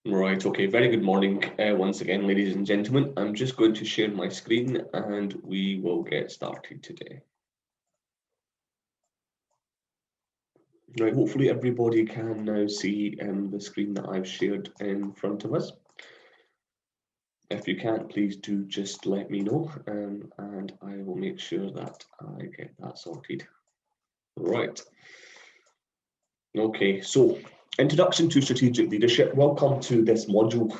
Right, okay, very good morning once again, ladies and gentlemen. I'm just going to share my screen and we will get started today. Right, hopefully everybody can now see the screen that I've shared in front of us. If you can't, please do just let me know and I will make sure that I get that sorted. Right. Okay, so introduction to strategic leadership. Welcome to this module.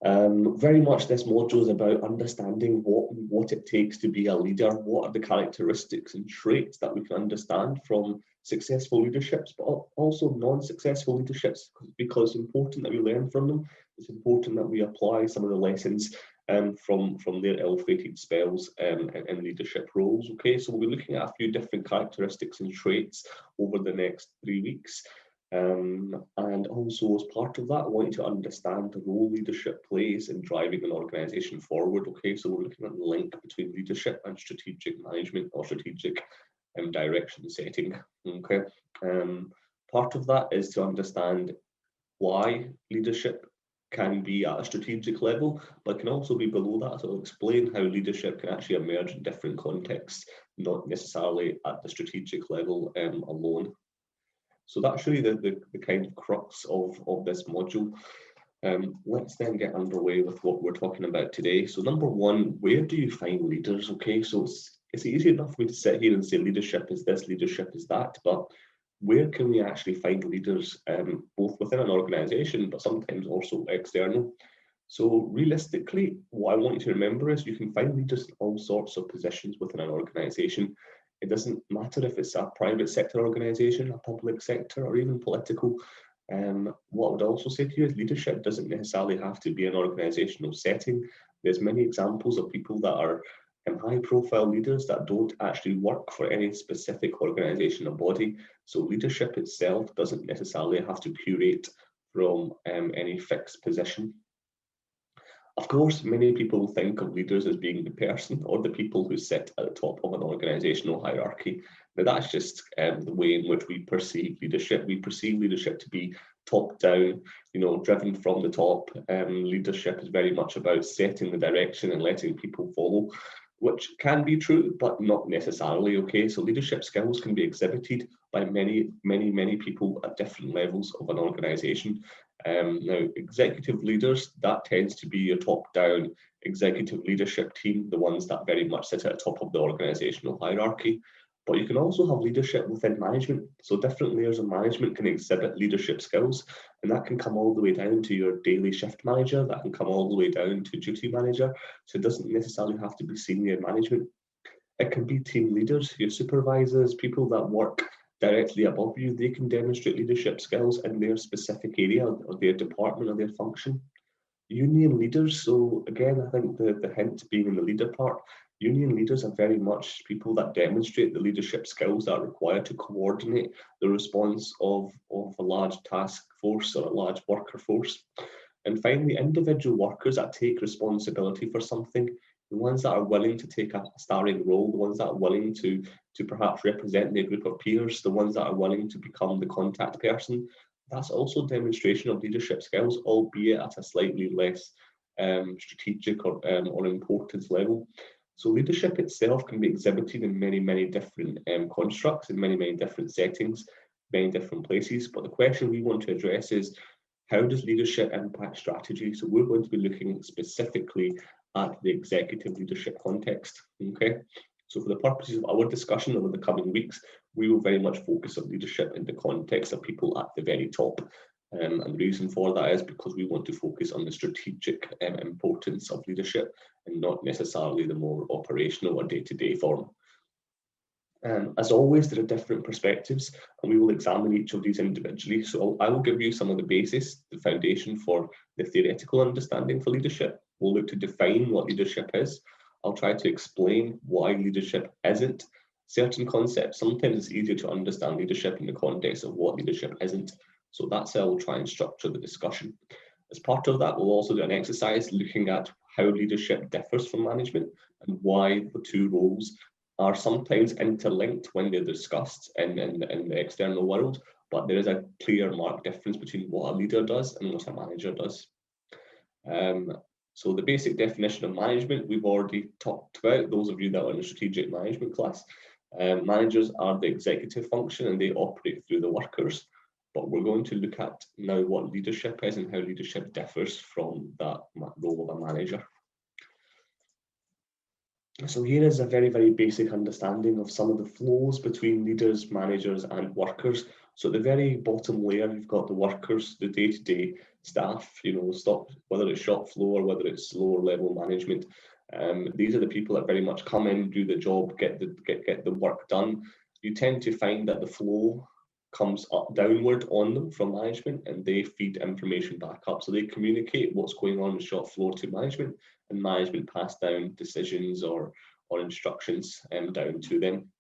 Very much this module is about understanding what it takes to be a leader, what are the characteristics and traits that we can understand from successful leaderships, but also non-successful leaderships, because it's important that we learn from them. It's important that we apply some of the lessons from their ill-fated spells in leadership roles. Okay, so we'll be looking at a few different characteristics and traits over the next 3 weeks. And also as part of that, I want you to understand the role leadership plays in driving an organization forward. Okay, so we're looking at the link between leadership and strategic management or strategic direction setting. Okay, part of that is to understand why leadership can be at a strategic level, but can also be below that. So I'll explain how leadership can actually emerge in different contexts, not necessarily at the strategic level alone. So that's really the kind of crux of this module. Let's then get underway with what we're talking about today. So number one, where do you find leaders? Okay, so it's easy enough for me to sit here and say leadership is this, leadership is that, but where can we actually find leaders, both within an organization, but sometimes also external? So realistically, what I want you to remember is you can find leaders in all sorts of positions within an organization. It doesn't matter if it's a private sector organization, a public sector, or even political. What I would also say to you is leadership doesn't necessarily have to be an organizational setting. There's many examples of people that are high profile leaders that don't actually work for any specific organization or body. So leadership itself doesn't necessarily have to curate from any fixed position. Of course, many people think of leaders as being the person or the people who sit at the top of an organizational hierarchy. Now, that's just the way in which we perceive leadership. We perceive leadership to be top down, driven from the top. Leadership is very much about setting the direction and letting people follow, which can be true, but not necessarily. Okay, so leadership skills can be exhibited by many people at different levels of an organization. Now, executive leaders, that tends to be your top-down executive leadership team, the ones that very much sit at the top of the organizational hierarchy. But you can also have leadership within management. So different layers of management can exhibit leadership skills, and that can come all the way down to your daily shift manager, that can come all the way down to duty manager. So it doesn't necessarily have to be senior management. It can be team leaders, your supervisors, people that work directly above you. They can demonstrate leadership skills in their specific area or their department or their function. Union leaders, so again, I think the hint being in the leader part, union leaders are very much people that demonstrate the leadership skills that are required to coordinate the response of a large task force or a large worker force. And finally, individual workers that take responsibility for something, the ones that are willing to take a starring role, the ones that are willing to perhaps represent their group of peers, the ones that are willing to become the contact person, that's also demonstration of leadership skills, albeit at a slightly less strategic or importance level. So leadership itself can be exhibited in many different constructs, in many different settings, many different places. But the question we want to address is, how does leadership impact strategy? So we're going to be looking specifically at the executive leadership context. Okay. So for the purposes of our discussion over the coming weeks, we will very much focus on leadership in the context of people at the very top. And the reason for that is because we want to focus on the strategic importance of leadership and not necessarily the more operational or day-to-day form. As always, there are different perspectives, and we will examine each of these individually. So I will give you some of the basis, the foundation for the theoretical understanding for leadership. We'll look to define what leadership is. I'll try to explain why leadership isn't certain concepts. Sometimes it's easier to understand leadership in the context of what leadership isn't. So that's how we'll try and structure the discussion. As part of that, we'll also do an exercise looking at how leadership differs from management and why the two roles are sometimes interlinked when they're discussed in the external world, but there is a clear marked difference between what a leader does and what a manager does. So the basic definition of management we've already talked about, those of you that are in the strategic management class. Managers are the executive function and they operate through the workers. But we're going to look at now what leadership is and how leadership differs from that role of a manager. So here is a very, very basic understanding of some of the flows between leaders, managers, and workers. So at the very bottom layer, you've got the workers, the day-to-day staff, whether it's shop floor, whether it's lower level management. These are the people that very much come in, do the job, get the work done. You tend to find that the flow comes downward on them from management, and they feed information back up. So they communicate what's going on the shop floor to management, and management pass down decisions or instructions down to them.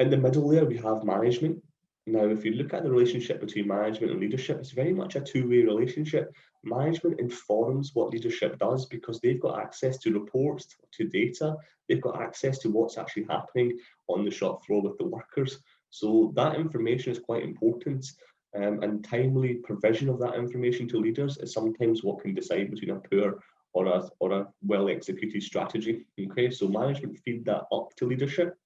In the middle there, we have management. Now, if you look at the relationship between management and leadership, it's very much a two-way relationship. Management informs what leadership does because they've got access to reports, to data, they've got access to what's actually happening on the shop floor with the workers. So that information is quite important, and timely provision of that information to leaders is sometimes what can decide between a poor or a well-executed strategy. Okay, so management feed that up to leadership.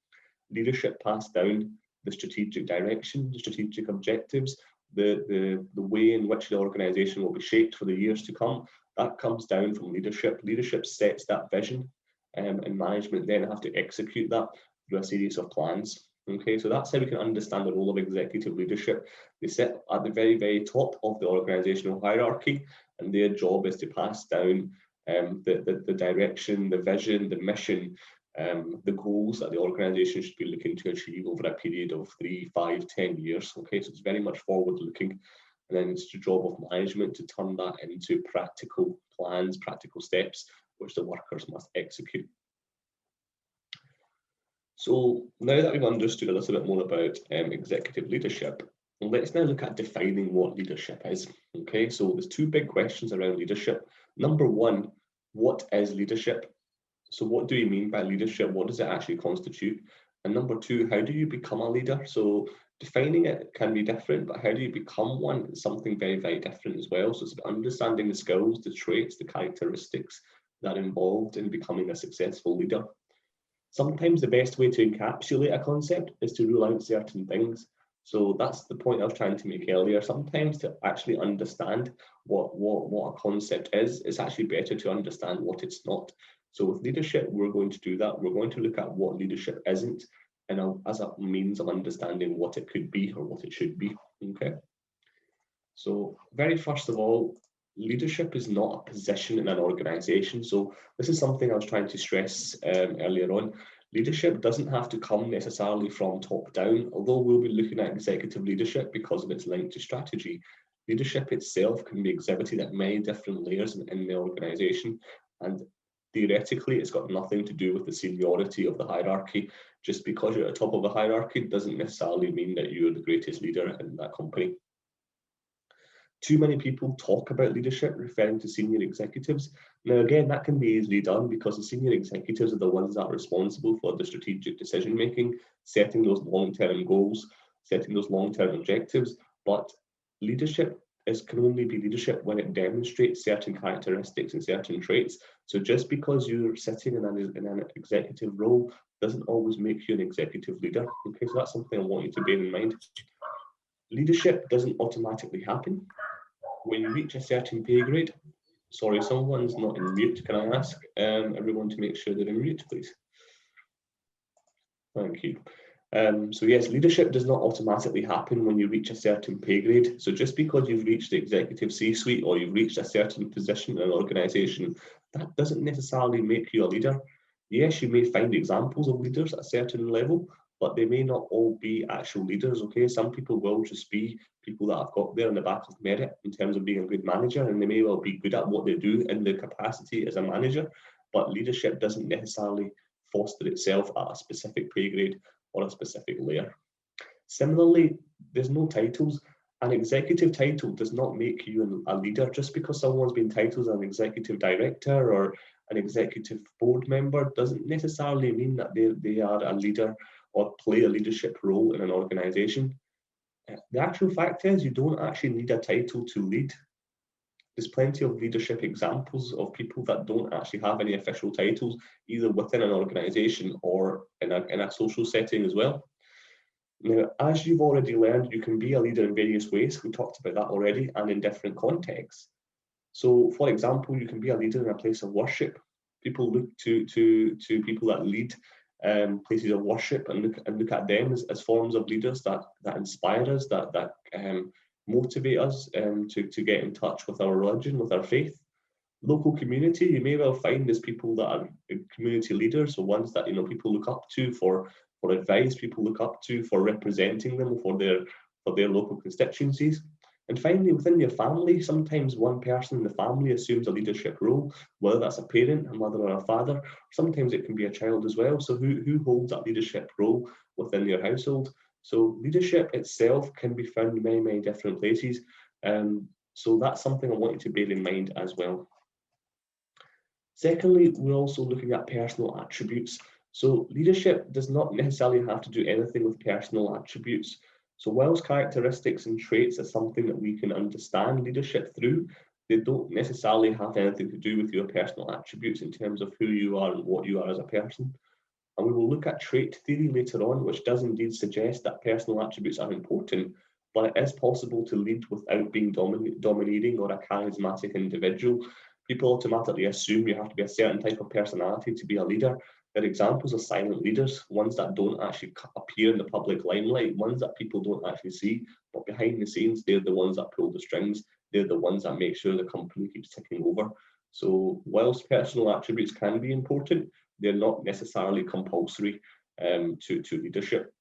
Leadership pass down the strategic direction, the strategic objectives, the way in which the organization will be shaped for the years to come. That comes down from leadership. Leadership sets that vision, and management then have to execute that through a series of plans. Okay, so that's how we can understand the role of executive leadership. They sit at the very, very top of the organizational hierarchy, and their job is to pass down the direction, the vision, the mission, the goals that the organization should be looking to achieve over a period of 3, 5, 10 years. Okay, so it's very much forward looking, and then it's the job of management to turn that into practical plans, practical steps, which the workers must execute. So now that we've understood a little bit more about executive leadership, let's now look at defining what leadership is. Okay, so there's two big questions around leadership. Number one, what is leadership? So what do you mean by leadership? What does it actually constitute? And number two, how do you become a leader? So defining it can be different, but how do you become one is something very, very different as well. So it's about understanding the skills, the traits, the characteristics that are involved in becoming a successful leader. Sometimes the best way to encapsulate a concept is to rule out certain things. So that's the point I was trying to make earlier. Sometimes to actually understand what a concept is, it's actually better to understand what it's not. So with leadership, we're going to do that. We're going to look at what leadership isn't, and as a means of understanding what it could be or what it should be. Okay. So very first of all, leadership is not a position in an organization. So this is something I was trying to stress earlier on. Leadership doesn't have to come necessarily from top down, although we'll be looking at executive leadership because of its link to strategy. Leadership itself can be exhibited at many different layers in the organization, and theoretically it's got nothing to do with the seniority of the hierarchy. Just because you're at the top of the hierarchy doesn't necessarily mean that you're the greatest leader in that company. Too many people talk about leadership referring to senior executives. Now, again, that can be easily done because the senior executives are the ones that are responsible for the strategic decision making, setting those long-term goals, setting those long-term objectives. But leadership can only be leadership when it demonstrates certain characteristics and certain traits. So just because you're sitting in an executive role doesn't always make you an executive leader. Okay, so that's something I want you to bear in mind. Leadership doesn't automatically happen. When you reach a certain pay grade, sorry, someone's not in mute. Can I ask everyone to make sure they're in mute, please? Thank you. So yes, leadership does not automatically happen when you reach a certain pay grade. So just because you've reached the executive C-suite or you've reached a certain position in an organization, that doesn't necessarily make you a leader. Yes, you may find examples of leaders at a certain level, but they may not all be actual leaders, okay? Some people will just be people that have got there in the back of merit in terms of being a good manager, and they may well be good at what they do in their capacity as a manager, but leadership doesn't necessarily foster itself at a specific pay grade or a specific layer. Similarly, there's no titles. An executive title does not make you a leader. Just because someone's been titled as an executive director or an executive board member doesn't necessarily mean that they are a leader or play a leadership role in an organization. The actual fact is you don't actually need a title to lead. There's plenty of leadership examples of people that don't actually have any official titles, either within an organisation or in a social setting as well. Now, as you've already learned, you can be a leader in various ways. We talked about that already, and in different contexts. So, for example, you can be a leader in a place of worship. People look to people that lead places of worship and look at them as forms of leaders that inspire us, that motivate us to get in touch with our religion, with our faith. Local community, you may well find there's people that are community leaders, so ones that people look up to for advice, people look up to for representing them for their local constituencies. And finally, within your family, sometimes one person in the family assumes a leadership role, whether that's a parent, a mother, or a father. Sometimes it can be a child as well. So who holds that leadership role within your household? So leadership itself can be found in many, many different places. So that's something I want you to bear in mind as well. Secondly, we're also looking at personal attributes. So leadership does not necessarily have to do anything with personal attributes. So whilst characteristics and traits are something that we can understand leadership through, they don't necessarily have anything to do with your personal attributes in terms of who you are and what you are as a person. And we will look at trait theory later on, which does indeed suggest that personal attributes are important, but it is possible to lead without being dominating or a charismatic individual. People automatically assume you have to be a certain type of personality to be a leader. They're examples of silent leaders, ones that don't actually appear in the public limelight, ones that people don't actually see, but behind the scenes, they're the ones that pull the strings. They're the ones that make sure the company keeps ticking over. So whilst personal attributes can be important, they're not necessarily compulsory to leadership.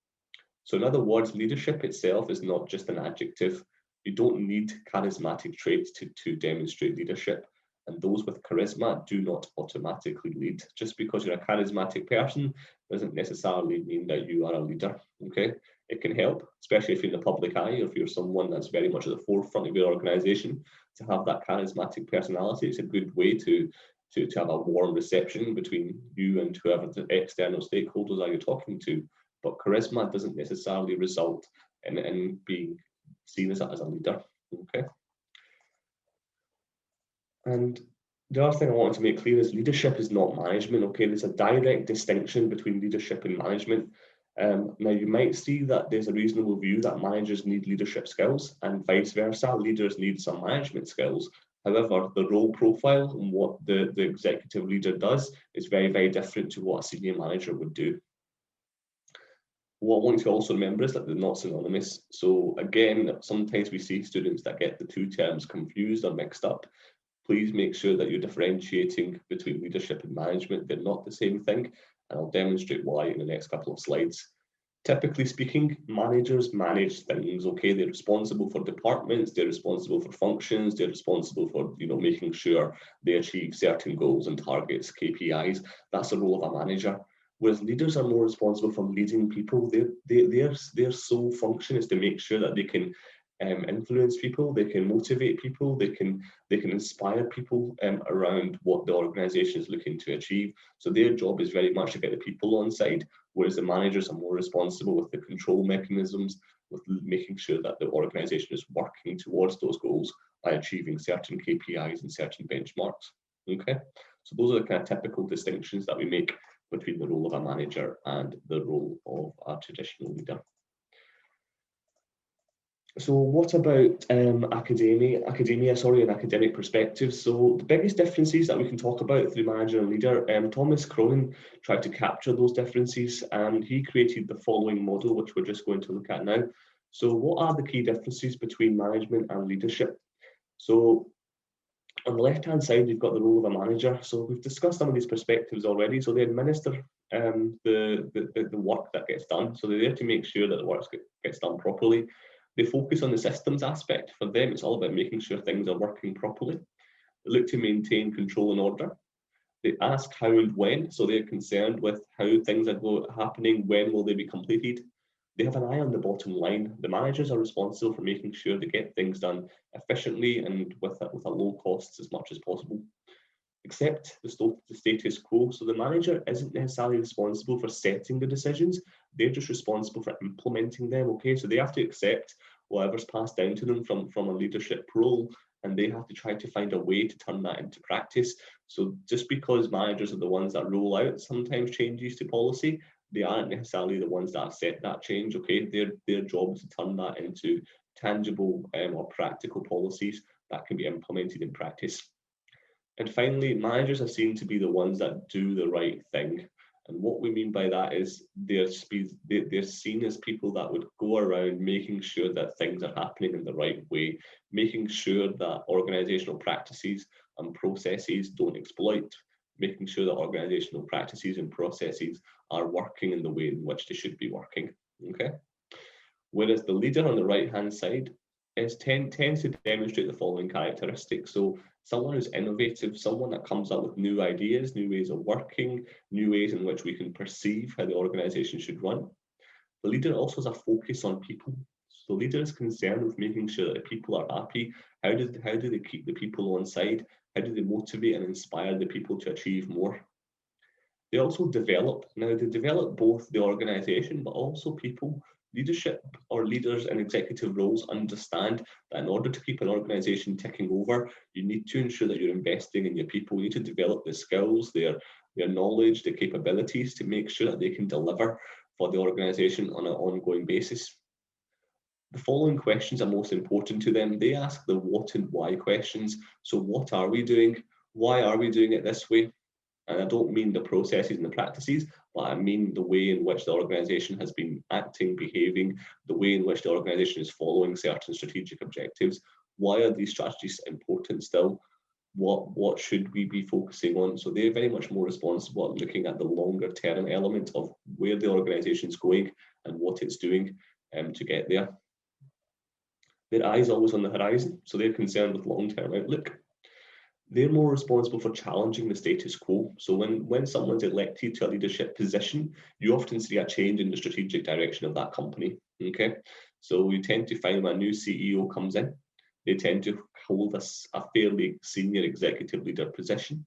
So in other words, leadership itself is not just an adjective. You don't need charismatic traits to demonstrate leadership. And those with charisma do not automatically lead. Just because you're a charismatic person doesn't necessarily mean that you are a leader, okay? It can help, especially if you're in the public eye, or if you're someone that's very much at the forefront of your organization, to have that charismatic personality. It's a good way to have a warm reception between you and whoever the external stakeholders are you're talking to. But charisma doesn't necessarily result in being seen as a leader, okay? And the other thing I wanted to make clear is leadership is not management, okay? There's a direct distinction between leadership and management. Now, you might see that there's a reasonable view that managers need leadership skills and vice versa, leaders need some management skills. However, the role profile and what the executive leader does is very, very different to what a senior manager would do. What I want you to also remember is that they're not synonymous. So again, sometimes we see students that get the two terms confused or mixed up. Please make sure that you're differentiating between leadership and management. They're not the same thing, and I'll demonstrate why in the next couple of slides. Typically speaking, managers manage things, okay? They're responsible for departments, they're responsible for functions, they're responsible for making sure they achieve certain goals and targets, KPIs. That's the role of a manager. Whereas leaders are more responsible for leading people. Their sole function is to make sure that they can influence people, they can motivate people, they can inspire people around what the organization is looking to achieve. So their job is very much to get the people on side, whereas the managers are more responsible with the control mechanisms, with making sure that the organization is working towards those goals by achieving certain KPIs and certain benchmarks. Okay, so those are the kind of typical distinctions that we make between the role of a manager and the role of a traditional leader. So what about academia, and academic perspectives? So the biggest differences that we can talk about through manager and leader, Thomas Cronin tried to capture those differences, and he created the following model, which we're just going to look at now. So what are the key differences between management and leadership? So on the left-hand side, you've got the role of a manager. So we've discussed some of these perspectives already. So they administer the work that gets done. So they're there to make sure that the work gets done properly. They focus on the systems aspect. For them, it's all about making sure things are working properly. They look to maintain control and order. They ask how and when, so they're concerned with how things are happening, when will they be completed. They have an eye on the bottom line. The managers are responsible for making sure they get things done efficiently and with a low costs as much as possible. Accept the status quo. So the manager isn't necessarily responsible for setting the decisions, they're just responsible for implementing them, okay? So they have to accept whatever's passed down to them from a leadership role and they have to try to find a way to turn that into practice. So just because managers are the ones that roll out sometimes changes to policy, they aren't necessarily the ones that set that change. Okay, their job is to turn that into tangible or practical policies that can be implemented in practice. And finally, managers are seen to be the ones that do the right thing. And what we mean by that is they're seen as people that would go around making sure that things are happening in the right way, making sure that organizational practices and processes don't exploit, making sure that organizational practices and processes are working in the way in which they should be working. Okay. Whereas the leader on the right-hand side tends to demonstrate the following characteristics. So someone who's innovative, someone that comes up with new ideas, new ways of working, new ways in which we can perceive how the organization should run. The leader also has a focus on people. So the leader is concerned with making sure that the people are happy. How do they keep the people on side? How do they motivate and inspire the people to achieve more? They also develop. Now, they develop both the organization, but also people. Leadership or leaders in executive roles understand that in order to keep an organization ticking over, you need to ensure that you're investing in your people. You need to develop the skills, their knowledge, their capabilities to make sure that they can deliver for the organization on an ongoing basis. The following questions are most important to them. They ask the what and why questions. So what are we doing? Why are we doing it this way? And I don't mean the processes and the practices, but I mean the way in which the organization has been acting, behaving, the way in which the organization is following certain strategic objectives. Why are these strategies important still? What should we be focusing on? So they're very much more responsible at looking at the longer term element of where the organization is going and what it's doing to get there. Their eyes always on the horizon, so they're concerned with long-term outlook. They're more responsible for challenging the status quo. So when someone's elected to a leadership position, you often see a change in the strategic direction of that company. Okay, so we tend to find when a new CEO comes in, they tend to hold a fairly senior executive leader position.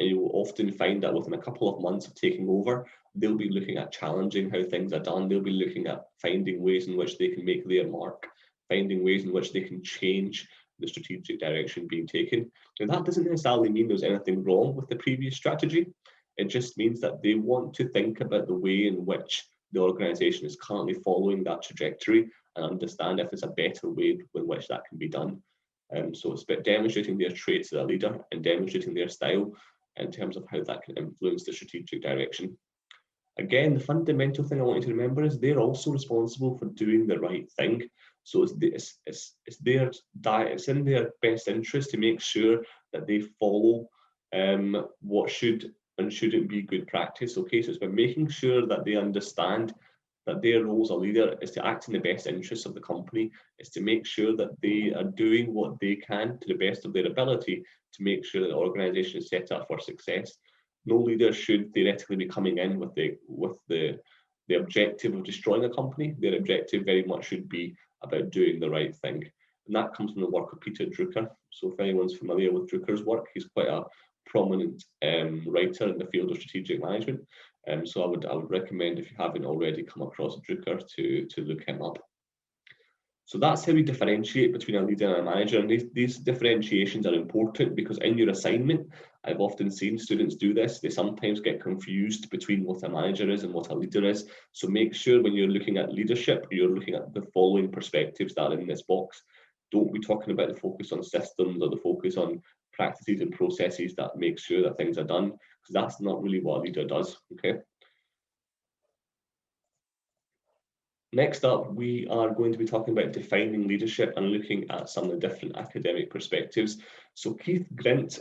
And you will often find that within a couple of months of taking over, they'll be looking at challenging how things are done. They'll be looking at finding ways in which they can make their mark, finding ways in which they can change the strategic direction being taken. And that doesn't necessarily mean there's anything wrong with the previous strategy. It just means that they want to think about the way in which the organization is currently following that trajectory and understand if there's a better way in which that can be done. So it's about demonstrating their traits as a leader and demonstrating their style in terms of how that can influence the strategic direction. Again, the fundamental thing I want you to remember is they're also responsible for doing the right thing. So it's in their best interest to make sure that they follow what should and shouldn't be good practice. Okay, so it's about making sure that they understand that their role as a leader is to act in the best interests of the company, is to make sure that they are doing what they can to the best of their ability to make sure that the organization is set up for success. No leader should theoretically be coming in with the objective of destroying a company. Their objective very much should be about doing the right thing. And that comes from the work of Peter Drucker. So if anyone's familiar with Drucker's work, he's quite a prominent writer in the field of strategic management. So I would recommend, if you haven't already come across Drucker, to look him up. So that's how we differentiate between a leader and a manager. And these differentiations are important because in your assignment, I've often seen students do this. They sometimes get confused between what a manager is and what a leader is. So make sure when you're looking at leadership, you're looking at the following perspectives that are in this box. Don't be talking about the focus on systems or the focus on practices and processes that make sure that things are done, because that's not really what a leader does, okay? Next up, we are going to be talking about defining leadership and looking at some of the different academic perspectives. So Keith Grint,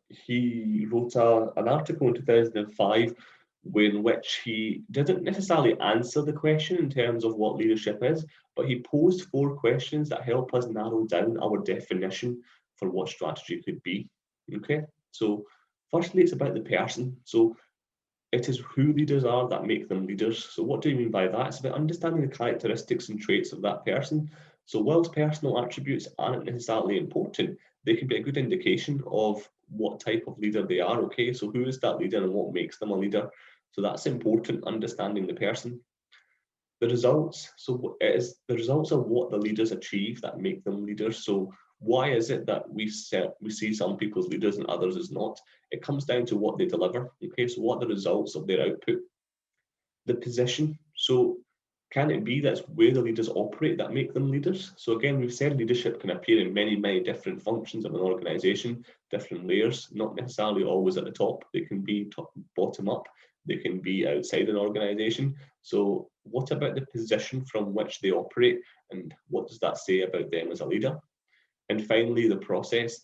he wrote an article in 2005 in which he didn't necessarily answer the question in terms of what leadership is, but he posed 4 questions that help us narrow down our definition for what strategy could be. Okay, so firstly, it's about the person. So it is who leaders are that make them leaders. So what do you mean by that? It's about understanding the characteristics and traits of that person. So whilst personal attributes aren't necessarily important, they can be a good indication of what type of leader they are. Okay, so who is that leader and what makes them a leader? So that's important, understanding the person. The results, so it is the results of what the leaders achieve that make them leaders. So Why is it that we see some people as leaders and others as not? It comes down to what they deliver. Okay, so what are the results of their output? The position. So can it be that's where the leaders operate that make them leaders? So again, we've said leadership can appear in many, many different functions of an organization, different layers, not necessarily always at the top. They can be top, bottom up. They can be outside an organization. So what about the position from which they operate, and what does that say about them as a leader? And finally, the process.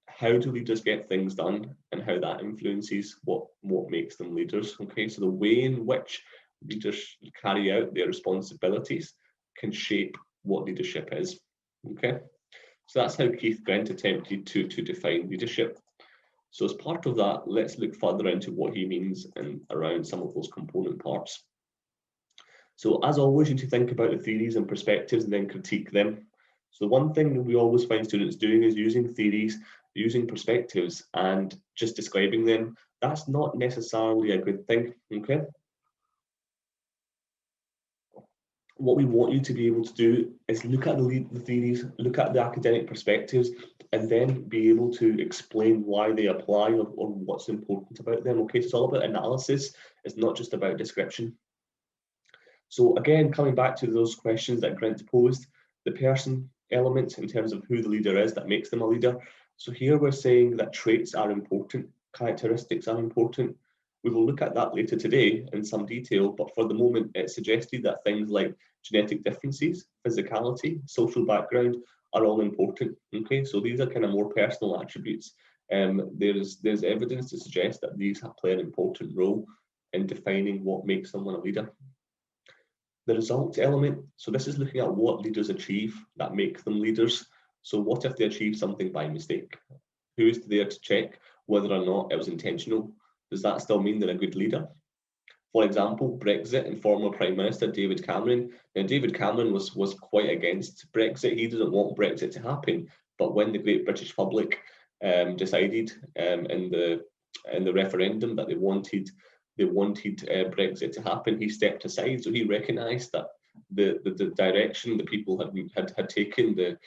How do leaders get things done, and how that influences what makes them leaders? Okay, so the way in which leaders carry out their responsibilities can shape what leadership is. Okay, so that's how Keith Grant attempted to define leadership. So as part of that, let's look further into what he means and around some of those component parts. So as always, you need to think about the theories and perspectives and then critique them. So one thing that we always find students doing is using theories, using perspectives, and just describing them. That's not necessarily a good thing, okay? What we want you to be able to do is look at the theories, look at the academic perspectives, and then be able to explain why they apply or what's important about them, okay? So it's all about analysis. It's not just about description. So again, coming back to those questions that Grant posed, the person element in terms of who the leader is that makes them a leader. So here we're saying that traits are important, characteristics are important. We will look at that later today in some detail, but for the moment it's suggested that things like genetic differences, physicality, social background are all important. Okay, so these are kind of more personal attributes. There's evidence to suggest that these play an important role in defining what makes someone a leader. The results element, so this is looking at what leaders achieve that make them leaders. So what if they achieve something by mistake? Who is there to check whether or not it was intentional? Does that still mean they're a good leader? For example, Brexit and former Prime Minister David Cameron. Now, David Cameron was quite against Brexit. He didn't want Brexit to happen. But when the great British public decided in the referendum that they wanted Brexit to happen, he stepped aside. So he recognised that the direction the people had taken,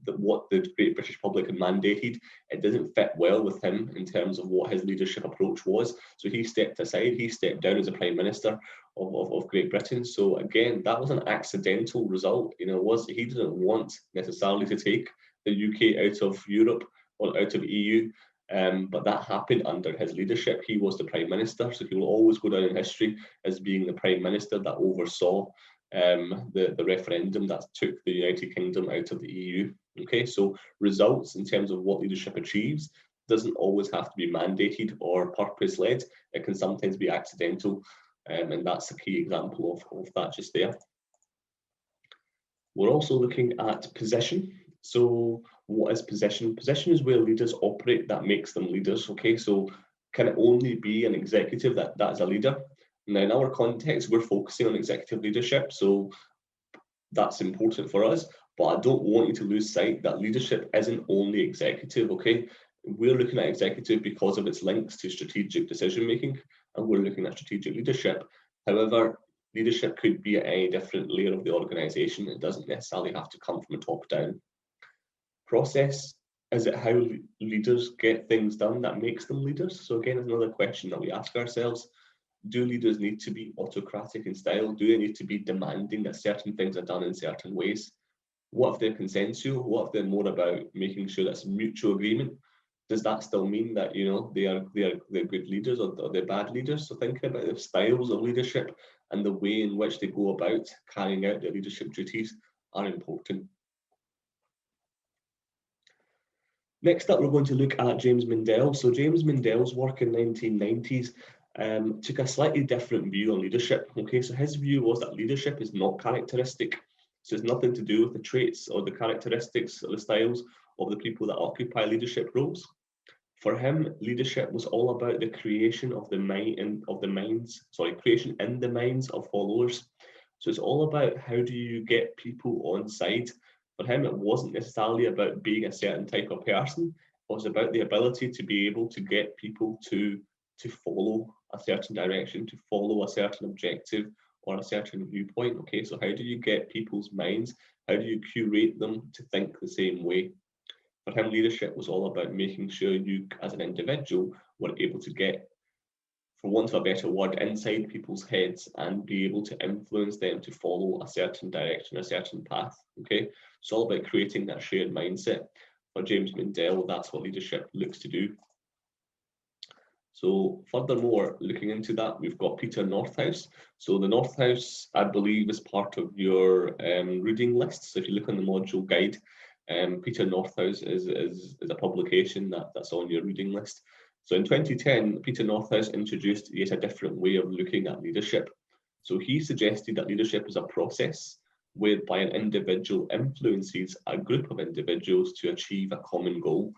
what the great British public had mandated, it didn't fit well with him in terms of what his leadership approach was. So he stepped aside. He stepped down as a Prime Minister of Great Britain. So again, that was an accidental result. You know, he didn't want necessarily to take the UK out of Europe or out of EU. But that happened under his leadership. He was the Prime Minister, so he will always go down in history as being the Prime Minister that oversaw the referendum that took the United Kingdom out of the EU. Okay, so results in terms of what leadership achieves doesn't always have to be mandated or purpose-led. It can sometimes be accidental, and that's a key example of that just there. We're also looking at position. So what is position? Position is where leaders operate that makes them leaders, okay? So can it only be an executive that's a leader? Now, in our context, we're focusing on executive leadership, so that's important for us, but I don't want you to lose sight that leadership isn't only executive, okay? We're looking at executive because of its links to strategic decision-making, and we're looking at strategic leadership. However, leadership could be at any different layer of the organization. It doesn't necessarily have to come from a top down. Process, is it how leaders get things done that makes them leaders? So again, it's another question that we ask ourselves. Do leaders need to be autocratic in style? Do they need to be demanding that certain things are done in certain ways? What if they're consensual? What if they're more about making sure that's mutual agreement? Does that still mean that, you know, they're good leaders or they're bad leaders? So thinking about the styles of leadership and the way in which they go about carrying out their leadership duties are important. Next up, we're going to look at James Mindell. So James Mindell's work in the 1990s took a slightly different view on leadership. Okay, so his view was that leadership is not characteristic. So it's nothing to do with the traits or the characteristics or the styles of the people that occupy leadership roles. For him, leadership was all about the creation of creation in the minds of followers. So it's all about how do you get people on side. For him, it wasn't necessarily about being a certain type of person. It was about the ability to be able to get people to follow a certain direction, to follow a certain objective or a certain viewpoint. Okay, so how do you get people's minds? How do you curate them to think the same way? For him, leadership was all about making sure you, as an individual, were able to get, for want of a better word, inside people's heads and be able to influence them to follow a certain direction, a certain path. Okay, it's all about creating that shared mindset. For James Mendel, that's what leadership looks to do. So furthermore, looking into that, we've got Peter Northouse. So the Northouse, I believe, is part of your reading list. So if you look on the module guide, Peter Northouse is a publication that's on your reading list. So in 2010, Peter Northouse introduced yet a different way of looking at leadership. So he suggested that leadership is a process whereby an individual influences a group of individuals to achieve a common goal.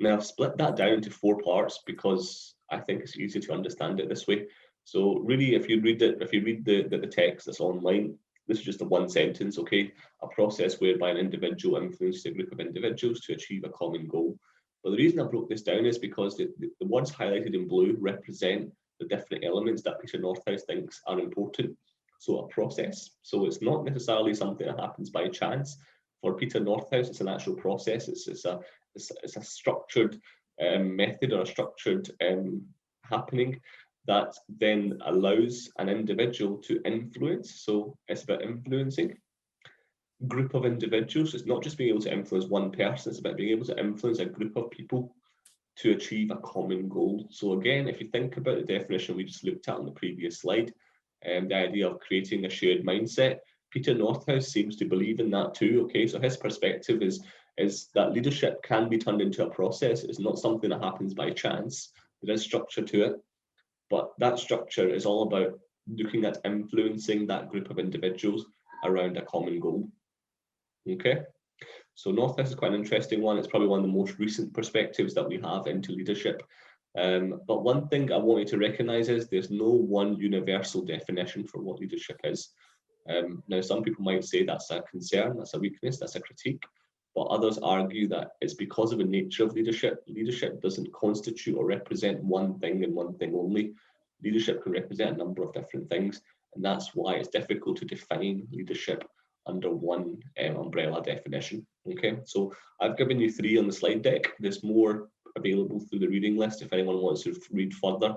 Now, I've split that down into 4 parts because I think it's easier to understand it this way. So really, if you read the text that's online, this is just a one sentence, okay? A process whereby an individual influences a group of individuals to achieve a common goal. But the reason I broke this down is because the words highlighted in blue represent the different elements that Peter Northouse thinks are important. So a process. So it's not necessarily something that happens by chance. For Peter Northouse, it's an actual process. It's a structured method or a structured happening that then allows an individual to influence. So it's about influencing a group of individuals. It's not just being able to influence one person, it's about being able to influence a group of people to achieve a common goal. So again, if you think about the definition we just looked at on the previous slide, the idea of creating a shared mindset, Peter Northouse seems to believe in that too. Okay, so his perspective is that leadership can be turned into a process. It's not something that happens by chance. There is structure to it, but that structure is all about looking at influencing that group of individuals around a common goal. Okay, so Northouse is quite an interesting one. It's probably one of the most recent perspectives that we have into leadership. But one thing I want you to recognize is there's no one universal definition for what leadership is. Now, some people might say that's a concern, that's a weakness, that's a critique, but others argue that it's because of the nature of leadership. Leadership doesn't constitute or represent one thing and one thing only. Leadership can represent a number of different things, and that's why it's difficult to define leadership under one umbrella definition. Okay, so I've given you 3 on the slide deck. There's more available through the reading list if anyone wants to read further.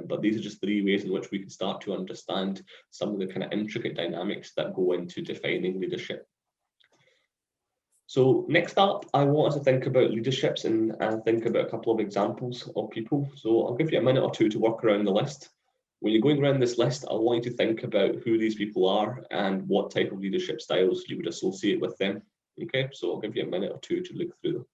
But these are just 3 ways in which we can start to understand some of the kind of intricate dynamics that go into defining leadership. So next up, I want us to think about leaderships and think about a couple of examples of people. So I'll give you a minute or 2 to work around the list. When you're going around this list, I want you to think about who these people are and what type of leadership styles you would associate with them. Okay, so I'll give you a minute or 2 to look through them.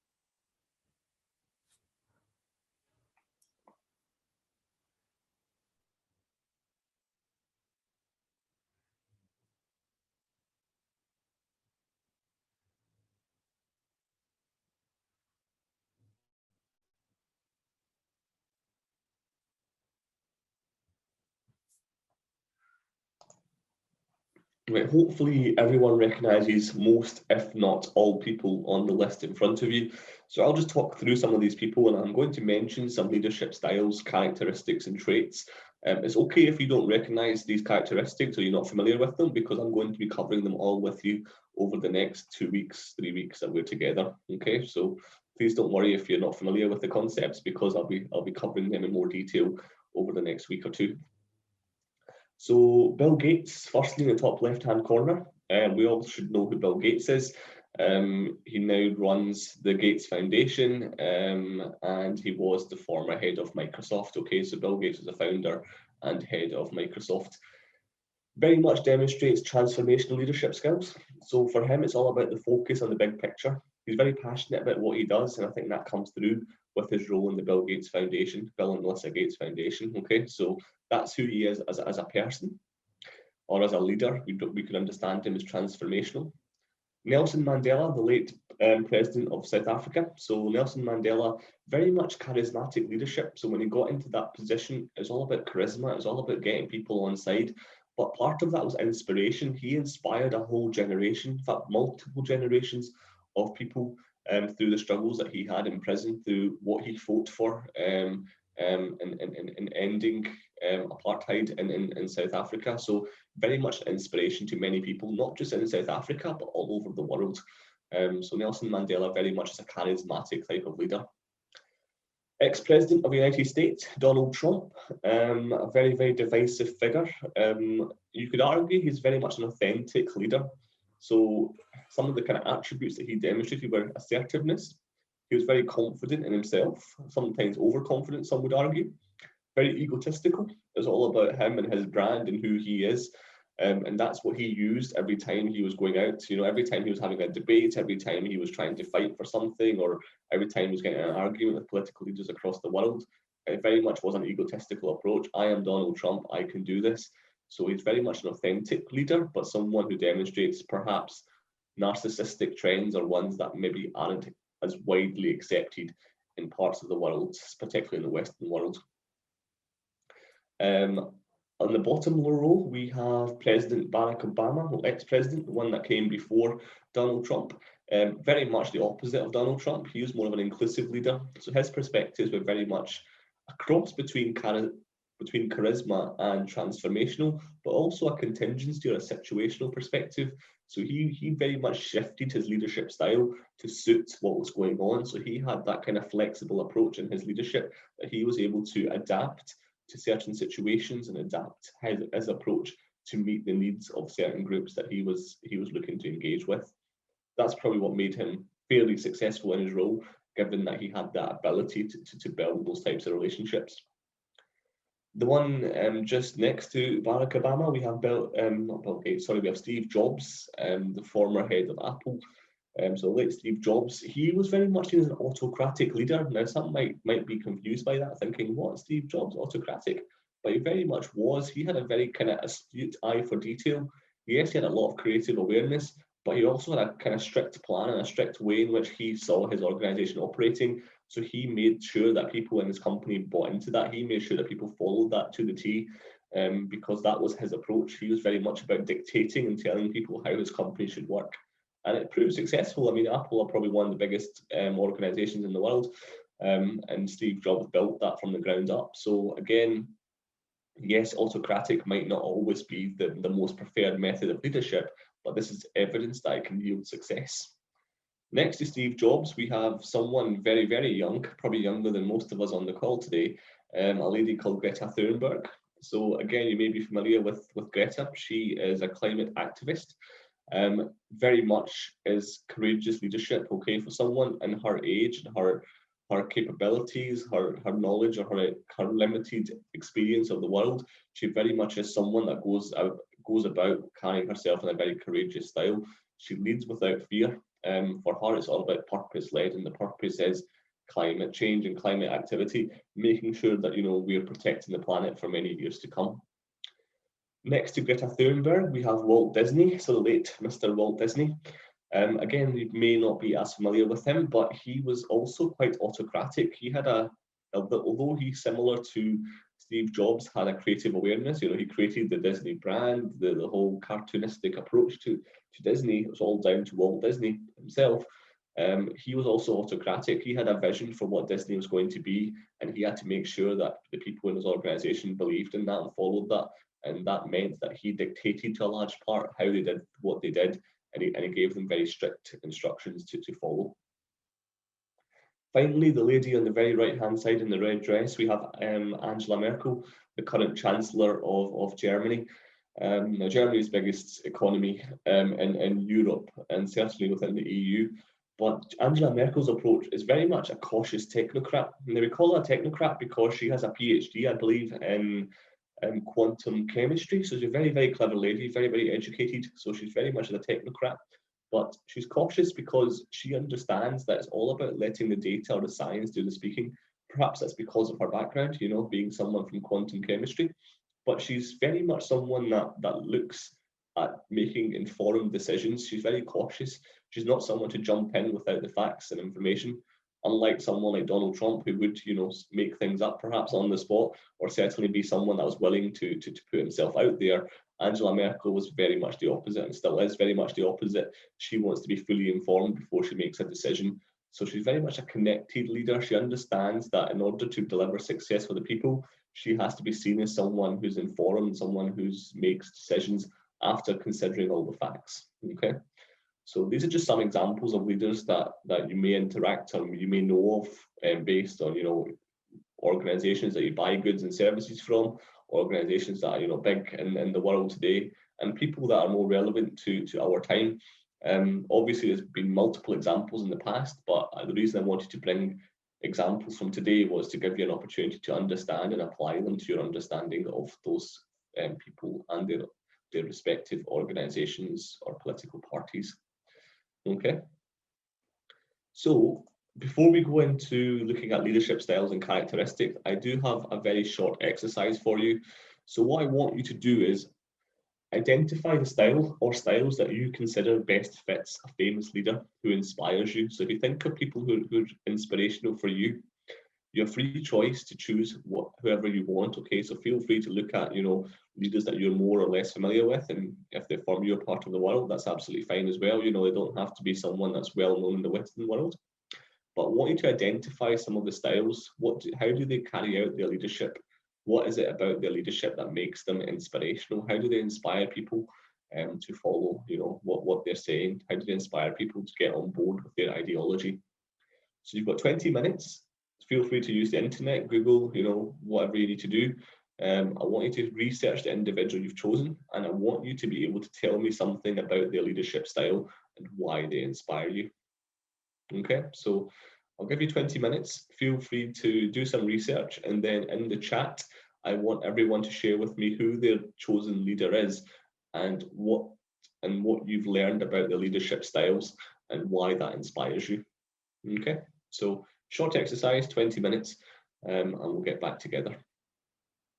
Right, hopefully everyone recognises most, if not all, people on the list in front of you. So I'll just talk through some of these people and I'm going to mention some leadership styles, characteristics and traits. It's okay if you don't recognise these characteristics or you're not familiar with them, because I'm going to be covering them all with you over the next 2 weeks, 3 weeks that we're together. Okay, so please don't worry if you're not familiar with the concepts, because I'll be covering them in more detail over the next week or 2. So Bill Gates, firstly in the top left-hand corner, we all should know who Bill Gates is. He now runs the Gates Foundation, and he was the former head of Microsoft. Okay, so Bill Gates is the founder and head of Microsoft. Very much demonstrates transformational leadership skills. So for him, it's all about the focus on the big picture. He's very passionate about what he does, and I think that comes through with his role in the Bill Gates Foundation, Bill and Melinda Gates Foundation. Okay, so that's who he is as a person, or as a leader. We could understand him as transformational. Nelson Mandela, the late president of South Africa. So Nelson Mandela, very much charismatic leadership. So when he got into that position, it was all about charisma. It was all about getting people on side. But part of that was inspiration. He inspired a whole generation, in fact, multiple generations of people through the struggles that he had in prison, through what he fought for in ending apartheid in South Africa. So very much an inspiration to many people, not just in South Africa, but all over the world. So Nelson Mandela very much is a charismatic type of leader. Ex-President of the United States, Donald Trump, a very, very divisive figure. You could argue he's very much an authentic leader. So some of the kind of attributes that he demonstrated were assertiveness. He was very confident in himself, sometimes overconfident, some would argue. Very egotistical. It was all about him and his brand and who he is. And that's what he used every time he was going out. You know, every time he was having a debate, every time he was trying to fight for something, or every time he was getting an argument with political leaders across the world, it very much was an egotistical approach. I am Donald Trump, I can do this. So he's very much an authentic leader, but someone who demonstrates perhaps narcissistic trends or ones that maybe aren't as widely accepted in parts of the world, particularly in the Western world. On the bottom row, we have President Barack Obama, or ex-president, the one that came before Donald Trump. Very much the opposite of Donald Trump. He was more of an inclusive leader. So his perspectives were very much a cross between charisma and transformational, but also a contingency or a situational perspective. So he very much shifted his leadership style to suit what was going on. So he had that kind of flexible approach in his leadership that he was able to adapt to certain situations and adapt his approach to meet the needs of certain groups that he was looking to engage with. That's probably what made him fairly successful in his role, given that he had that ability to build those types of relationships. The one just next to Barack Obama, we have we have Steve Jobs, the former head of Apple. So late Steve Jobs, he was very much seen as an autocratic leader. Now some might be confused by that, thinking, what, Steve Jobs, autocratic? But he very much was. He had a very kind of astute eye for detail. Yes, he had a lot of creative awareness, but he also had a kind of strict plan and a strict way in which he saw his organization operating. So he made sure that people in his company bought into that. He made sure that people followed that to the T, because that was his approach. He was very much about dictating and telling people how his company should work. And it proved successful. I mean, Apple are probably one of the biggest organizations in the world, and Steve Jobs built that from the ground up. So again, yes, autocratic might not always be the most preferred method of leadership, but this is evidence that it can yield success. Next to Steve Jobs, we have someone very, very young, probably younger than most of us on the call today, a lady called Greta Thunberg. So again, you may be familiar with Greta. She is a climate activist. Very much is courageous leadership, okay, for someone in her age and her capabilities, her knowledge, or her limited experience of the world. She very much is someone that goes about carrying herself in a very courageous style. She leads without fear. For her, it's all about purpose-led, and the purpose is climate change and climate activity, making sure that we're protecting the planet for many years to come. Next to Greta Thunberg, we have Walt Disney, so the late Mr. Walt Disney. Again, you may not be as familiar with him, but he was also quite autocratic. He had although he's similar to Steve Jobs, had a creative awareness. He created the Disney brand, the whole cartoonistic approach to Disney. It was all down to Walt Disney himself. He was also autocratic. He had a vision for what Disney was going to be, and he had to make sure that the people in his organization believed in that and followed that. And that meant that he dictated to a large part how they did what they did, and he gave them very strict instructions to follow. Finally, the lady on the very right-hand side in the red dress, we have Angela Merkel, the current Chancellor of Germany. Now, Germany's biggest economy in Europe, and certainly within the EU. But Angela Merkel's approach is very much a cautious technocrat. And we call her a technocrat because she has a PhD, I believe, in quantum chemistry. So she's a very, very clever lady, very, very educated. So she's very much a technocrat. But she's cautious because she understands that it's all about letting the data or the science do the speaking. Perhaps that's because of her background, being someone from quantum chemistry. But she's very much someone that looks at making informed decisions. She's very cautious. She's not someone to jump in without the facts and information, unlike someone like Donald Trump, who would, make things up perhaps on the spot, or certainly be someone that was willing to put himself out there. Angela Merkel was very much the opposite, and still is very much the opposite. She wants to be fully informed before she makes a decision. So she's very much a connected leader. She understands that in order to deliver success for the people, she has to be seen as someone who's informed, someone who makes decisions after considering all the facts. Okay. So these are just some examples of leaders that you may interact or you may know of, based on, you know, organizations that you buy goods and services from, organizations that are, you know, big in the world today, and people that are more relevant to our time. Obviously, there's been multiple examples in the past, but the reason I wanted to bring examples from today was to give you an opportunity to understand and apply them to your understanding of those people and their respective organizations or political parties. Okay. So before we go into looking at leadership styles and characteristics, I do have a very short exercise for you. So what I want you to do is identify the style or styles that you consider best fits a famous leader who inspires you. So if you think of people who are inspirational for you, you have free choice to choose whoever you want. Okay, so feel free to look at, you know, leaders that you're more or less familiar with, and if they're from your part of the world, that's absolutely fine as well. You know, they don't have to be someone that's well known in the Western world. But I want you to identify some of the styles. How do they carry out their leadership? What is it about their leadership that makes them inspirational? How do they inspire people to follow, you know, what they're saying? How do they inspire people to get on board with their ideology? So you've got 20 minutes. Feel free to use the internet, Google, you know, whatever you need to do. I want you to research the individual you've chosen, and I want you to be able to tell me something about their leadership style and why they inspire you. Okay, so I'll give you 20 minutes. Feel free to do some research, and then in the chat, I want everyone to share with me who their chosen leader is and what you've learned about the leadership styles and why that inspires you. Okay, so short exercise, 20 minutes, and we'll get back together.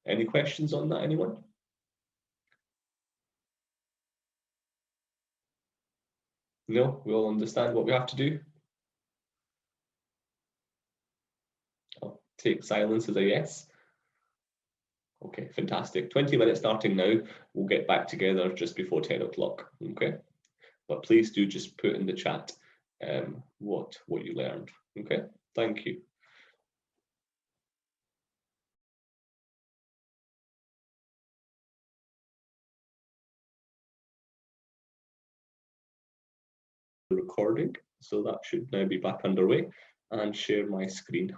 Any questions on that, anyone? No, we all understand what we have to do? I'll take silence as a yes. Okay, fantastic. 20 minutes starting now. We'll get back together just before 10 o'clock, okay? But please do just put in the chat what you learned, okay? Thank you. Recording, so that should now be back underway, and share my screen.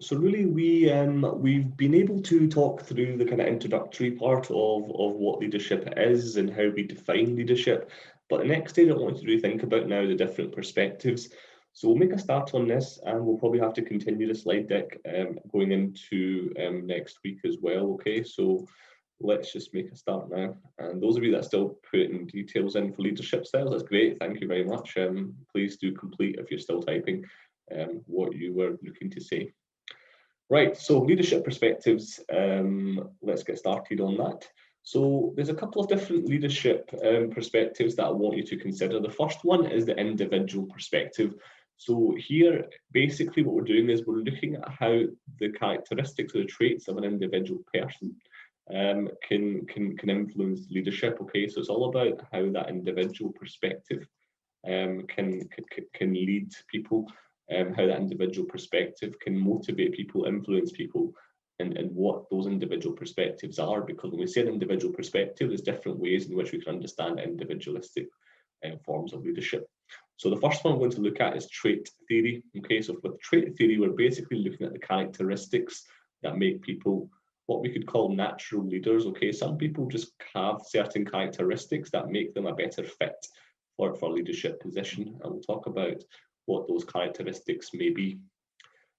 So really, we've been able to talk through the kind of introductory part of what leadership is and how we define leadership. But the next stage I want you to really think about now the different perspectives. So we'll make a start on this, and we'll probably have to continue the slide deck going into next week as well. Okay, so let's just make a start now. And those of you that are still putting details in for leadership styles, that's great. Thank you very much. Please do complete, if you're still typing, what you were looking to say. Right, so leadership perspectives, let's get started on that. So there's a couple of different leadership perspectives that I want you to consider. The first one is the individual perspective. So here, basically what we're doing is we're looking at how the characteristics or the traits of an individual person can influence leadership. Okay, so it's all about how that individual perspective can lead people. How that individual perspective can motivate people, influence people, and what those individual perspectives are. Because when we say an individual perspective, there's different ways in which we can understand individualistic forms of leadership. So the first one I'm going to look at is trait theory. Okay, so with trait theory, we're basically looking at the characteristics that make people what we could call natural leaders. Okay, some people just have certain characteristics that make them a better fit for a leadership position, and we'll talk about what those characteristics may be.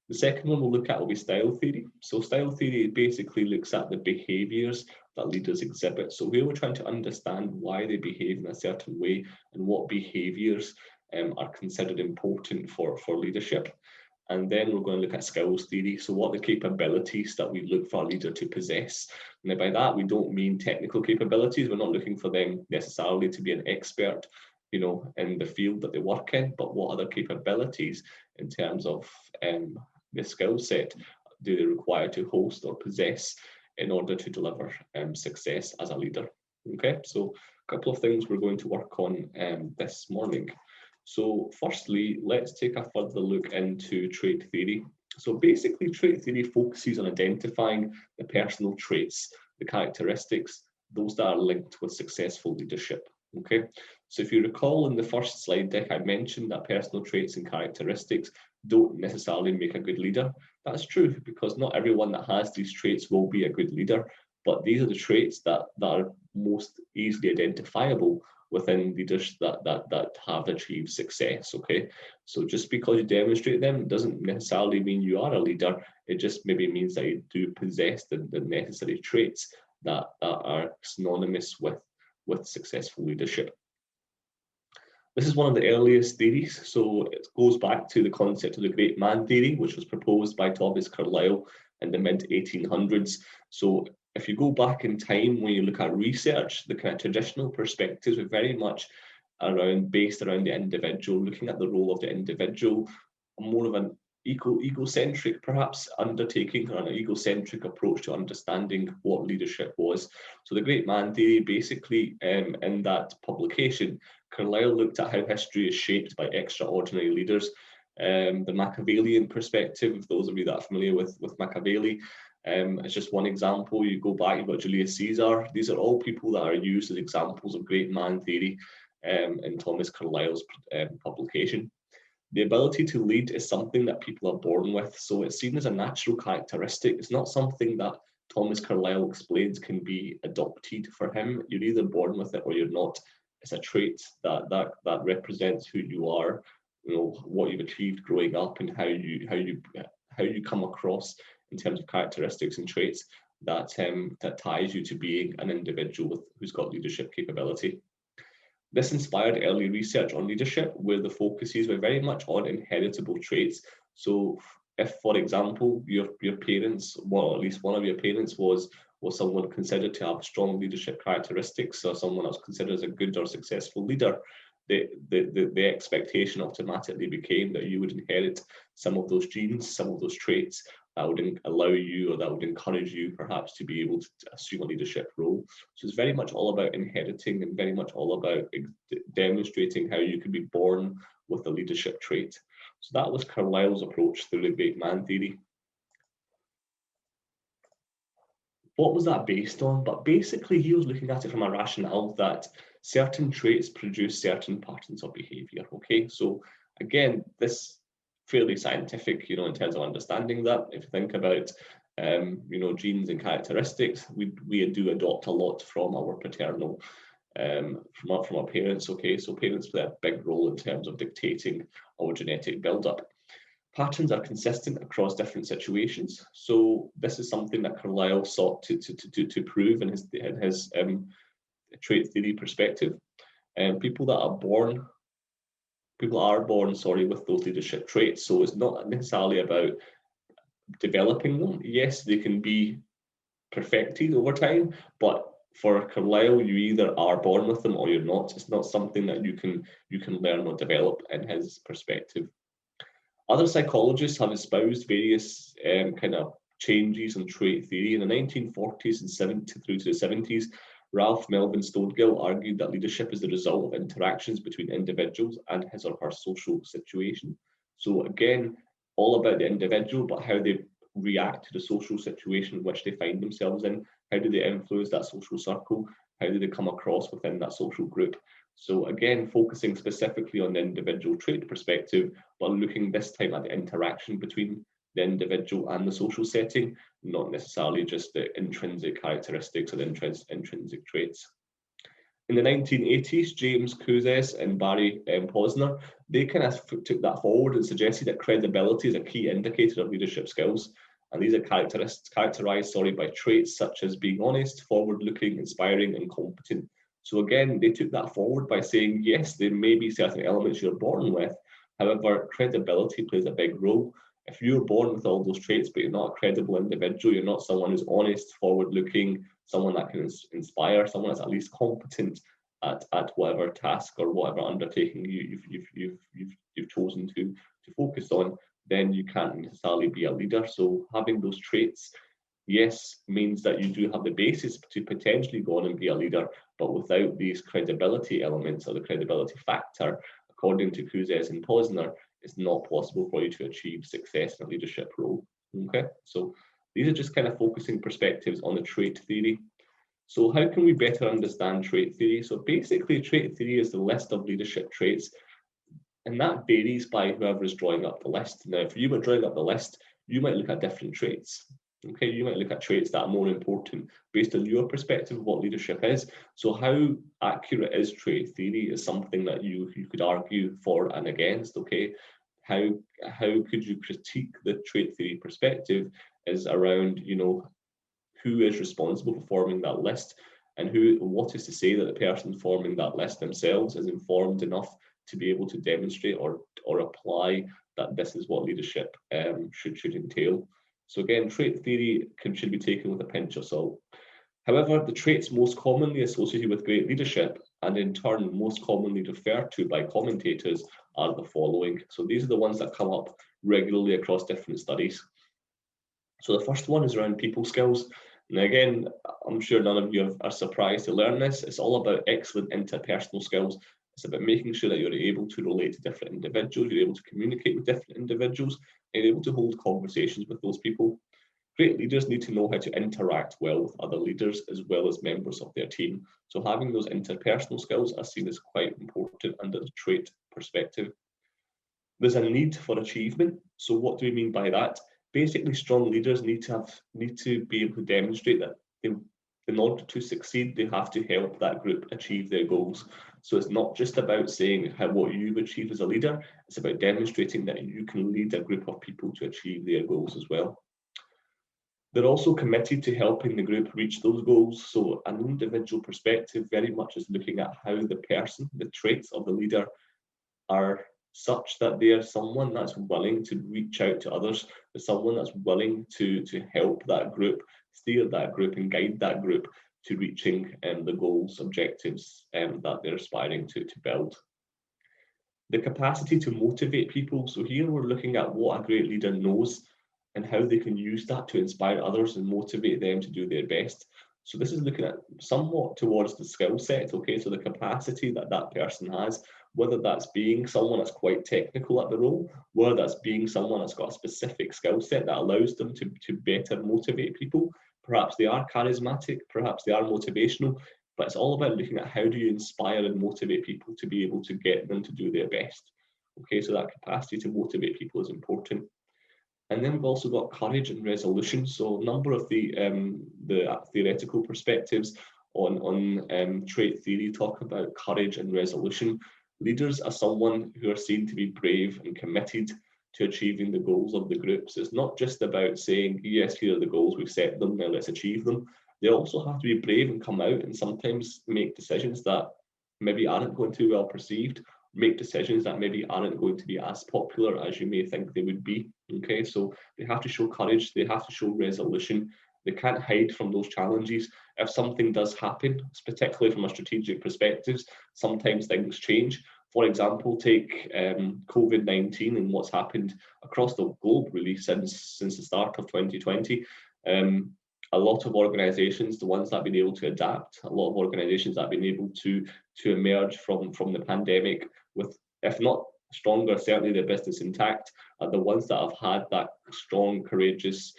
The second one we'll look at will be style theory. So style theory basically looks at the behaviours that leaders exhibit. So here we're trying to understand why they behave in a certain way and what behaviours are considered important for leadership. And then we're going to look at skills theory. So what are the capabilities that we look for a leader to possess? Now by that, we don't mean technical capabilities. We're not looking for them necessarily to be an expert, you know, in the field that they work in, but what other capabilities in terms of the skill set do they require to host or possess in order to deliver success as a leader? Okay, so a couple of things we're going to work on this morning. So firstly, let's take a further look into trait theory. So basically, trait theory focuses on identifying the personal traits, the characteristics those that are linked with successful leadership. Okay, so if you recall in the first slide deck, I mentioned that personal traits and characteristics don't necessarily make a good leader. That's true, because not everyone that has these traits will be a good leader, but these are the traits that are most easily identifiable within leaders that have achieved success. Okay, so just because you demonstrate them doesn't necessarily mean you are a leader. It just maybe means that you do possess the necessary traits that are synonymous with successful leadership. This is one of the earliest theories, so it goes back to the concept of the great man theory, which was proposed by Thomas Carlyle in the mid-1800s. So if you go back in time, when you look at research, the kind of traditional perspectives were very much based around the individual, looking at the role of the individual, more of an egocentric perhaps undertaking, or an egocentric approach to understanding what leadership was. So the great man theory, basically, in that publication, Carlyle looked at how history is shaped by extraordinary leaders. The Machiavellian perspective, those of you that are familiar with Machiavelli, it's just one example. You go back, you've got Julius Caesar. These are all people that are used as examples of great man theory in Thomas Carlyle's publication. The ability to lead is something that people are born with, so it's seen as a natural characteristic. It's not something that Thomas Carlyle explains can be adopted for him. You're either born with it or you're not. It's a trait that represents who you are, you know, what you've achieved growing up, and how you come across in terms of characteristics and traits that ties you to being an individual who's got leadership capability. This inspired early research on leadership, where the focuses were very much on inheritable traits. So if, for example, your parents, well, at least one of your parents was someone considered to have strong leadership characteristics, or someone else considered as a good or successful leader, the expectation automatically became that you would inherit some of those genes, some of those traits that would allow you, or that would encourage you perhaps to be able to assume a leadership role. So it's very much all about inheriting, and very much all about demonstrating how you could be born with a leadership trait. So that was Carlyle's approach through the great man theory. What was that based on? But basically he was looking at it from a rationale that certain traits produce certain patterns of behavior. Okay, so again, this fairly scientific, you know, in terms of understanding that. If you think about you know, genes and characteristics, we do adopt a lot from our paternal from our parents. Okay, so parents play a big role in terms of dictating our genetic build-up. Patterns are consistent across different situations. So this is something that Carlyle sought to prove in his trait theory perspective. People are born, sorry, with those leadership traits. So it's not necessarily about developing them. Yes, they can be perfected over time, but for Carlyle, you either are born with them or you're not. It's not something that you can learn or develop in his perspective. Other psychologists have espoused various kind of changes in trait theory. In the 1940s and through to the 70s, Ralph Melvin Stonegill argued that leadership is the result of interactions between individuals and his or her social situation. So again, all about the individual, but how they react to the social situation in which they find themselves in. How do they influence that social circle? How do they come across within that social group? So again, focusing specifically on the individual trait perspective, but looking this time at the interaction between the individual and the social setting, not necessarily just the intrinsic characteristics or the intrinsic traits. In the 1980s, James Kouzes and Barry Posner, they kind of took that forward and suggested that credibility is a key indicator of leadership skills. And these are characterized by traits such as being honest, forward-looking, inspiring, and competent. So again, they took that forward by saying, yes, there may be certain elements you're born with. However, credibility plays a big role. If you're born with all those traits, but you're not a credible individual, you're not someone who's honest, forward-looking, someone that can inspire, someone that's at least competent at whatever task or whatever undertaking you've chosen to focus on, then you can't necessarily be a leader. So having those traits, yes, means that you do have the basis to potentially go on and be a leader, but without these credibility elements or the credibility factor, according to Kouzes and Posner, it's not possible for you to achieve success in a leadership role. Okay, so these are just kind of focusing perspectives on the trait theory. So how can we better understand trait theory? So basically, trait theory is the list of leadership traits, and that varies by whoever is drawing up the list. Now, if you were drawing up the list, you might look at different traits. Okay, you might look at traits that are more important based on your perspective of what leadership is. So how accurate is trait theory is something that you could argue for and against. Okay, how could you critique the trait theory perspective is around, you know, who is responsible for forming that list, and what is to say that the person forming that list themselves is informed enough to be able to demonstrate or apply that this is what leadership should entail. So again, trait theory should be taken with a pinch of salt. However, the traits most commonly associated with great leadership, and in turn most commonly referred to by commentators, are the following. So these are the ones that come up regularly across different studies. So the first one is around people skills. And again, I'm sure none of you are surprised to learn this. It's all about excellent interpersonal skills. It's about making sure that you're able to relate to different individuals, you're able to communicate with different individuals, and you're able to hold conversations with those people. Great leaders need to know how to interact well with other leaders as well as members of their team. So having those interpersonal skills are seen as quite important under the trait perspective. There's a need for achievement. So what do we mean by that? Basically, strong leaders need to be able to demonstrate that in order to succeed, they have to help that group achieve their goals. So it's not just about saying what you've achieved as a leader, it's about demonstrating that you can lead a group of people to achieve their goals as well. They're also committed to helping the group reach those goals. So an individual perspective very much is looking at how the person, the traits of the leader, are such that they are someone that's willing to reach out to others, someone that's willing to help that group, steer that group and guide that group to reaching the goals, objectives that they're aspiring to build. The capacity to motivate people. So here we're looking at what a great leader knows and how they can use that to inspire others and motivate them to do their best. So this is looking at somewhat towards the skill set, okay? So the capacity that that person has, whether that's being someone that's quite technical at the role, whether that's being someone that's got a specific skill set that allows them to better motivate people. Perhaps they are charismatic, perhaps they are motivational, but it's all about looking at how do you inspire and motivate people to be able to get them to do their best. Okay, so that capacity to motivate people is important. And then we've also got courage and resolution. So a number of the theoretical perspectives on trait theory talk about courage and resolution. Leaders are someone who are seen to be brave and committed to achieving the goals of the group. So it's not just about saying, yes, here are the goals, we've set them, now let's achieve them. They also have to be brave and come out and sometimes make decisions that maybe aren't going to be well perceived, make decisions that maybe aren't going to be as popular as you may think they would be. Okay, so they have to show courage, they have to show resolution. They can't hide from those challenges. If something does happen, particularly from a strategic perspective, sometimes things change. For example, take COVID-19 and what's happened across the globe really since the start of 2020. A lot of organizations, the ones that have been able to adapt, a lot of organizations that have been able to emerge from the pandemic with, if not stronger, certainly their business intact, are the ones that have had that strong, courageous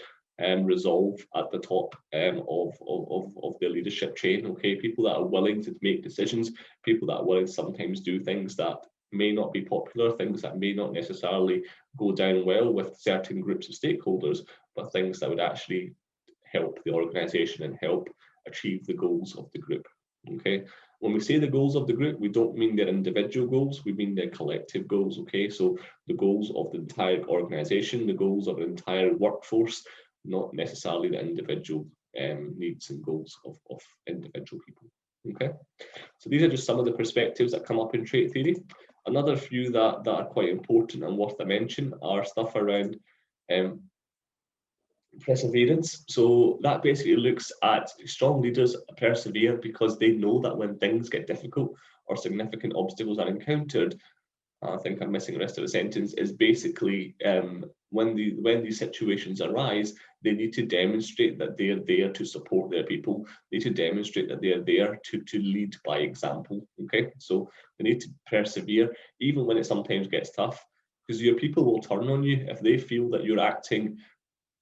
resolve at the top of their leadership chain. Okay, people that are willing to make decisions, people that are willing to sometimes do things that may not be popular, things that may not necessarily go down well with certain groups of stakeholders, but things that would actually help the organization and help achieve the goals of the group. Okay, when we say the goals of the group, we don't mean their individual goals, we mean their collective goals. Okay, so the goals of the entire organization, the goals of an entire workforce, not necessarily the individual needs and goals of individual people. Okay, so these are just some of the perspectives that come up in trait theory. Another few that are quite important and worth a mention are stuff around perseverance. So that basically looks at strong leaders persevere because they know that when things get difficult or significant obstacles are encountered, I think I'm missing the rest of the sentence, is basically when these situations arise, they need to demonstrate that they are there to support their people. They need to demonstrate that they are there to lead by example. Okay, so they need to persevere even when it sometimes gets tough, because your people will turn on you if they feel that you're acting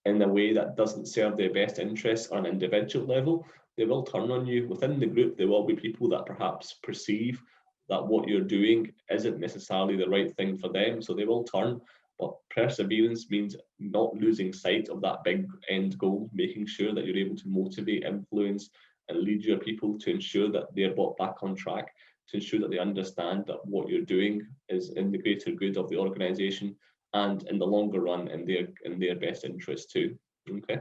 in a way that doesn't serve their best interests on an individual level. they will turn on you. Within the group, there will be people that perhaps perceive that what you're doing isn't necessarily the right thing for them, so they will turn. But perseverance means not losing sight of that big end goal, making sure that you're able to motivate, influence, and lead your people to ensure that they're brought back on track, to ensure that they understand that what you're doing is in the greater good of the organization and in the longer run in their best interest too. Okay.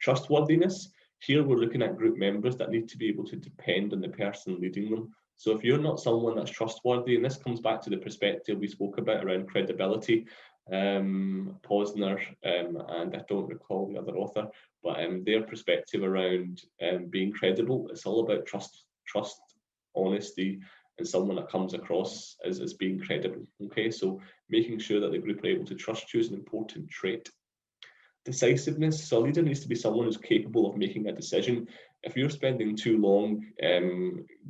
Trustworthiness. Here we're looking at group members that need to be able to depend on the person leading them. So if you're not someone that's trustworthy, and this comes back to the perspective we spoke about around credibility, Posner, and I don't recall the other author, but their perspective around being credible, it's all about trust, honesty, and someone that comes across as being credible. Okay, so making sure that the group are able to trust you is an important trait. Decisiveness. So a leader needs to be someone who's capable of making a decision. If you're spending too long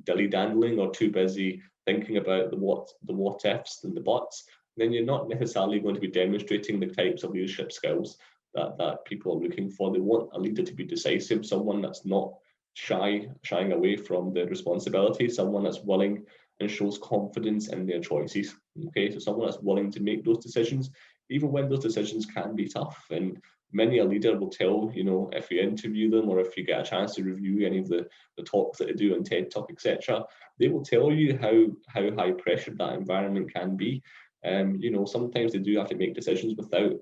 dilly-dandling or too busy thinking about the what ifs and the buts, then you're not necessarily going to be demonstrating the types of leadership skills that people are looking for. They want a leader to be decisive, someone that's not shying away from the responsibility, someone that's willing and shows confidence in their choices. Okay, so someone that's willing to make those decisions, even when those decisions can be tough. And many a leader will tell, if you interview them or if you get a chance to review any of the talks that they do on TED Talk, etc., they will tell you how high pressure that environment can be. Sometimes they do have to make decisions without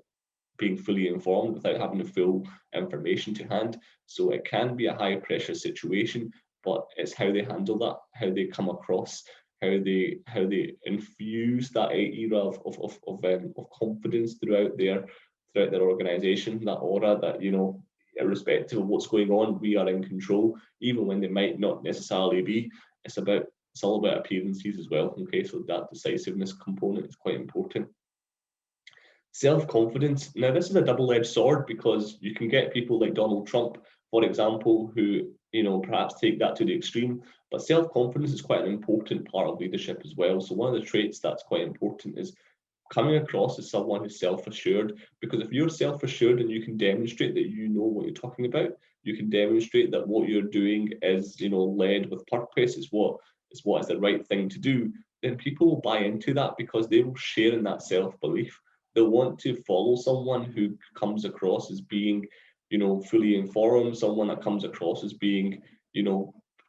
being fully informed, without having the full information to hand. So it can be a high pressure situation, but it's how they handle that, how they come across, how they infuse that era of confidence throughout their organization, that aura that, irrespective of what's going on, we are in control, even when they might not necessarily be. It's all about appearances as well. Okay, so that decisiveness component is quite important. Self-confidence. Now, this is a double-edged sword, because you can get people like Donald Trump, for example, who, perhaps take that to the extreme, but self-confidence is quite an important part of leadership as well. So one of the traits that's quite important is coming across as someone who's self-assured, because if you're self-assured and you can demonstrate that you know what you're talking about, you can demonstrate that what you're doing is, led with purpose, is what is the right thing to do, then people will buy into that, because they will share in that self-belief. They'll want to follow someone who comes across as being, fully informed, someone that comes across as being,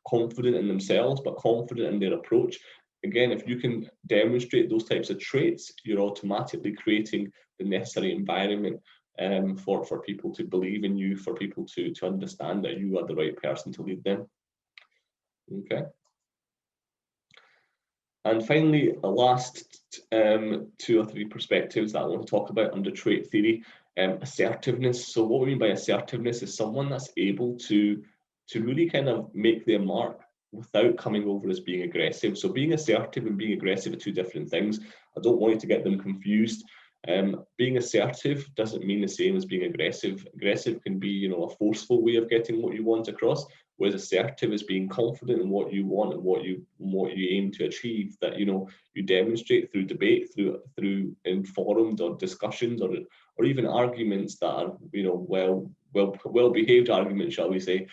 confident in themselves, but confident in their approach. Again, if you can demonstrate those types of traits, you're automatically creating the necessary environment for people to believe in you, for people to understand that you are the right person to lead them. Okay. And finally, the last 2 or 3 perspectives that I want to talk about under trait theory, assertiveness. So what we mean by assertiveness is someone that's able to really kind of make their mark without coming over as being aggressive. So being assertive and being aggressive are 2 different things. I don't want you to get them confused. Being assertive doesn't mean the same as being aggressive. Aggressive can be, a forceful way of getting what you want across, whereas assertive is being confident in what you want and what you aim to achieve. That you demonstrate through debate, through informed or discussions, or even arguments that are well behaved arguments, shall we say,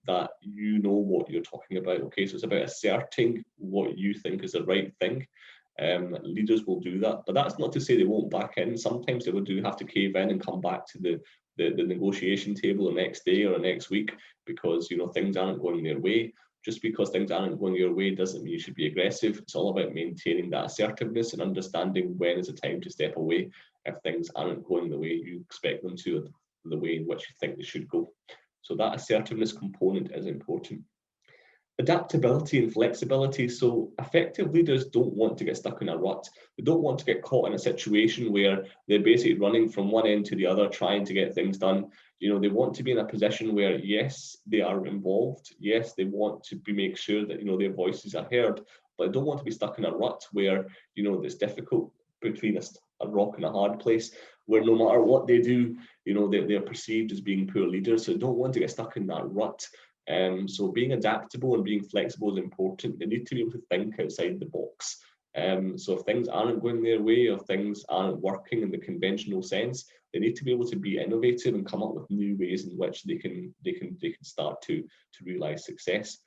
that you know what you're talking about. Okay, so it's about asserting what you think is the right thing. Leaders will do that, but that's not to say they won't back in. Sometimes they will have to cave in and come back to the negotiation table the next day or the next week, because things aren't going their way. Just because things aren't going your way doesn't mean you should be aggressive. It's all about maintaining that assertiveness and understanding when is the time to step away if things aren't going the way you expect them to, or the way in which you think they should go. So that assertiveness component is important. Adaptability and flexibility. So effective leaders don't want to get stuck in a rut. They don't want to get caught in a situation where they're basically running from one end to the other, trying to get things done. They want to be in a position where, yes, they are involved. Yes, they want to make sure that, their voices are heard, but they don't want to be stuck in a rut where, it's difficult between a rock and a hard place, where no matter what they do, they're perceived as being poor leaders. So they don't want to get stuck in that rut. So being adaptable and being flexible is important. They need to be able to think outside the box. So if things aren't going their way, or things aren't working in the conventional sense, they need to be able to be innovative and come up with new ways in which they can start to realize success.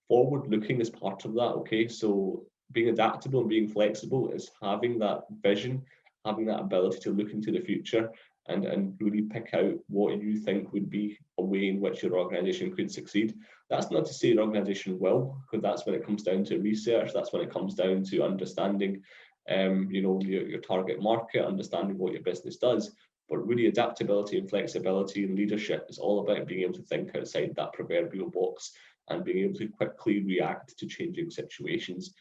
Forward looking is part of that. Okay, so being adaptable and being flexible is having that vision, having that ability to look into the future and really pick out what you think would be a way in which your organization could succeed. That's not to say your organization will, because that's when it comes down to research, that's when it comes down to understanding your target market, understanding what your business does. But really, adaptability and flexibility and leadership is all about being able to think outside that proverbial box and being able to quickly react to changing situations.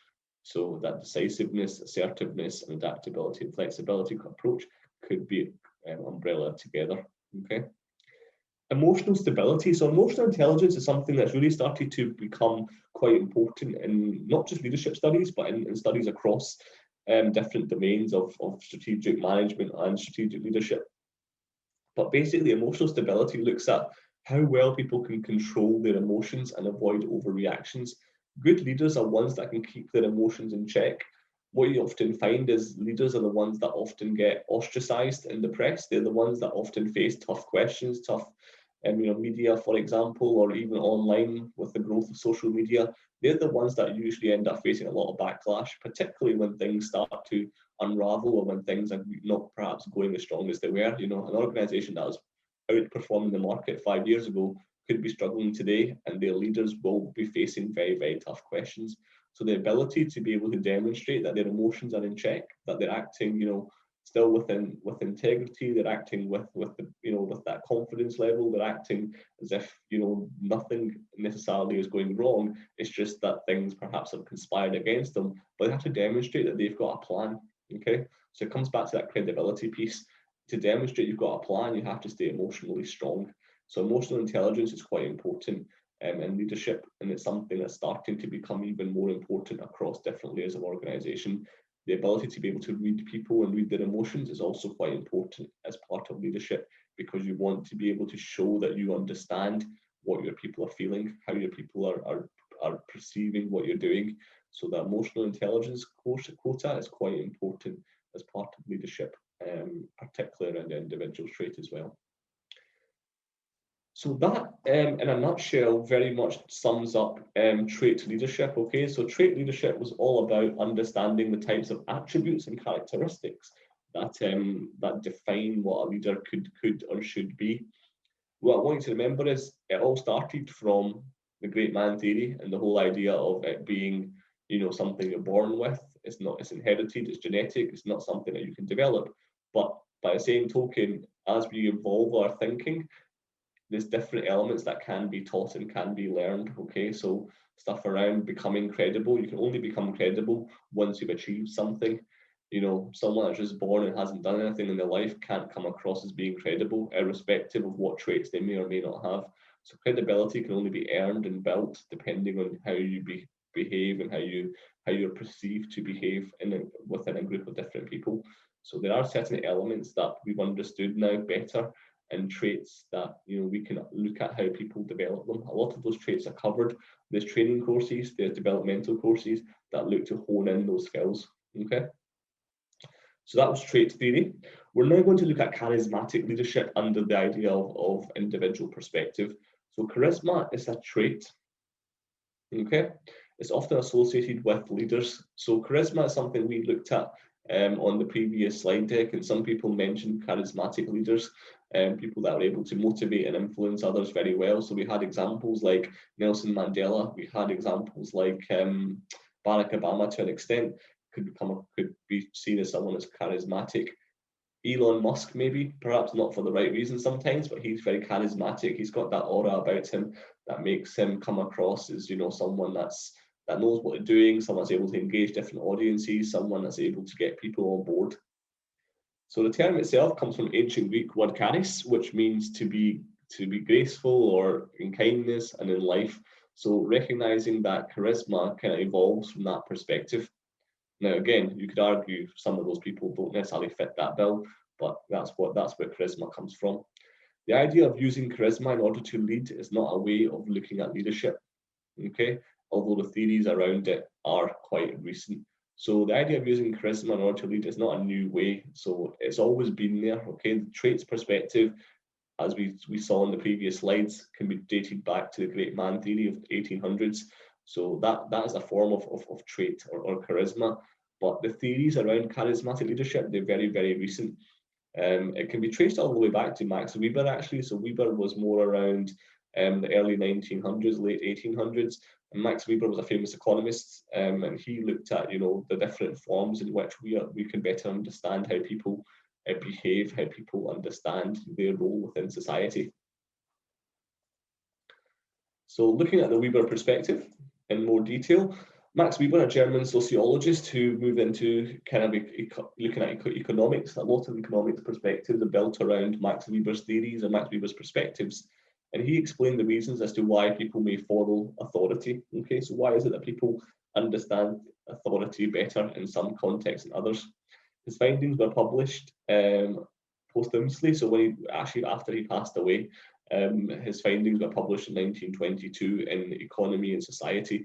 So that decisiveness, assertiveness, and adaptability and flexibility approach could be umbrella together. Okay. Emotional stability. So emotional intelligence is something that's really started to become quite important in not just leadership studies, but in studies across different domains of strategic management and strategic leadership. But basically, emotional stability looks at how well people can control their emotions and avoid overreactions. Good leaders are ones that can keep their emotions in check. What you often find is leaders are the ones that often get ostracized in the press. They're the ones that often face tough questions, tough media, for example, or even online with the growth of social media. They're the ones that usually end up facing a lot of backlash, particularly when things start to unravel or when things are not perhaps going as strong as they were. An organization that was outperforming the market 5 years ago could be struggling today, and their leaders will be facing very, very tough questions. So the ability to be able to demonstrate that their emotions are in check, that they're acting, still with integrity, they're acting with that confidence level, they're acting as if nothing necessarily is going wrong. It's just that things perhaps have conspired against them, but they have to demonstrate that they've got a plan. Okay, so it comes back to that credibility piece. To demonstrate you've got a plan, you have to stay emotionally strong. So emotional intelligence is quite important in leadership, and it's something that's starting to become even more important across different layers of organization. The ability to be able to read people and read their emotions is also quite important as part of leadership, because you want to be able to show that you understand what your people are feeling, how your people are perceiving what you're doing. So the emotional intelligence quota is quite important as part of leadership, particularly around the individual trait as well. So that, in a nutshell, very much sums up trait leadership. Okay, so trait leadership was all about understanding the types of attributes and characteristics that define what a leader could or should be. What I want you to remember is it all started from the great man theory and the whole idea of it being, something you're born with. It's inherited, it's genetic, it's not something that you can develop. But by the same token, as we evolve our thinking, there's different elements that can be taught and can be learned. Okay, so stuff around becoming credible. You can only become credible once you've achieved something. Someone that's just born and hasn't done anything in their life can't come across as being credible, irrespective of what traits they may or may not have. So credibility can only be earned and built depending on how you behave and how you're perceived to behave within a group of different people. So there are certain elements that we've understood now better, and traits that we can look at how people develop them. A lot of those traits are covered. There's training courses, there's developmental courses that look to hone in those skills. Okay, so that was trait theory. We're now going to look at charismatic leadership under the idea of individual perspective. So charisma is a trait. Okay, it's often associated with leaders. So charisma is something we looked at on the previous slide deck, and some people mentioned charismatic leaders, people that are able to motivate and influence others very well. So we had examples like Nelson Mandela, we had examples like Barack Obama to an extent, could be seen as someone that's charismatic. Elon Musk, maybe, perhaps not for the right reasons sometimes, but he's very charismatic. He's got that aura about him that makes him come across as someone that knows what they're doing, someone that's able to engage different audiences, someone that's able to get people on board. So the term itself comes from ancient Greek word charis, which means to be graceful or in kindness and in life. So recognizing that charisma kind of evolves from that perspective. Now, again, you could argue some of those people don't necessarily fit that bill, but that's where charisma comes from. The idea of using charisma in order to lead is not a way of looking at leadership. Okay, although the theories around it are quite recent. So the idea of using charisma in order to lead is not a new way. So it's always been there. Okay, the traits perspective, as we saw in the previous slides, can be dated back to the great man theory of 1800s. So that is a form of trait or charisma. But the theories around charismatic leadership, they're very, very recent. It can be traced all the way back to Max Weber, actually. So Weber was more around the early 1900s, late 1800s. And Max Weber was a famous economist, and he looked at, the different forms in which we can better understand how people behave, how people understand their role within society. So looking at the Weber perspective in more detail, Max Weber, a German sociologist who moved into kind of looking at economics. A lot of economics perspectives are built around Max Weber's theories and Max Weber's perspectives. And he explained the reasons as to why people may follow authority. Okay, so why is it that people understand authority better in some contexts than others? His findings were published posthumously. So when after he passed away, his findings were published in 1922 in Economy and Society.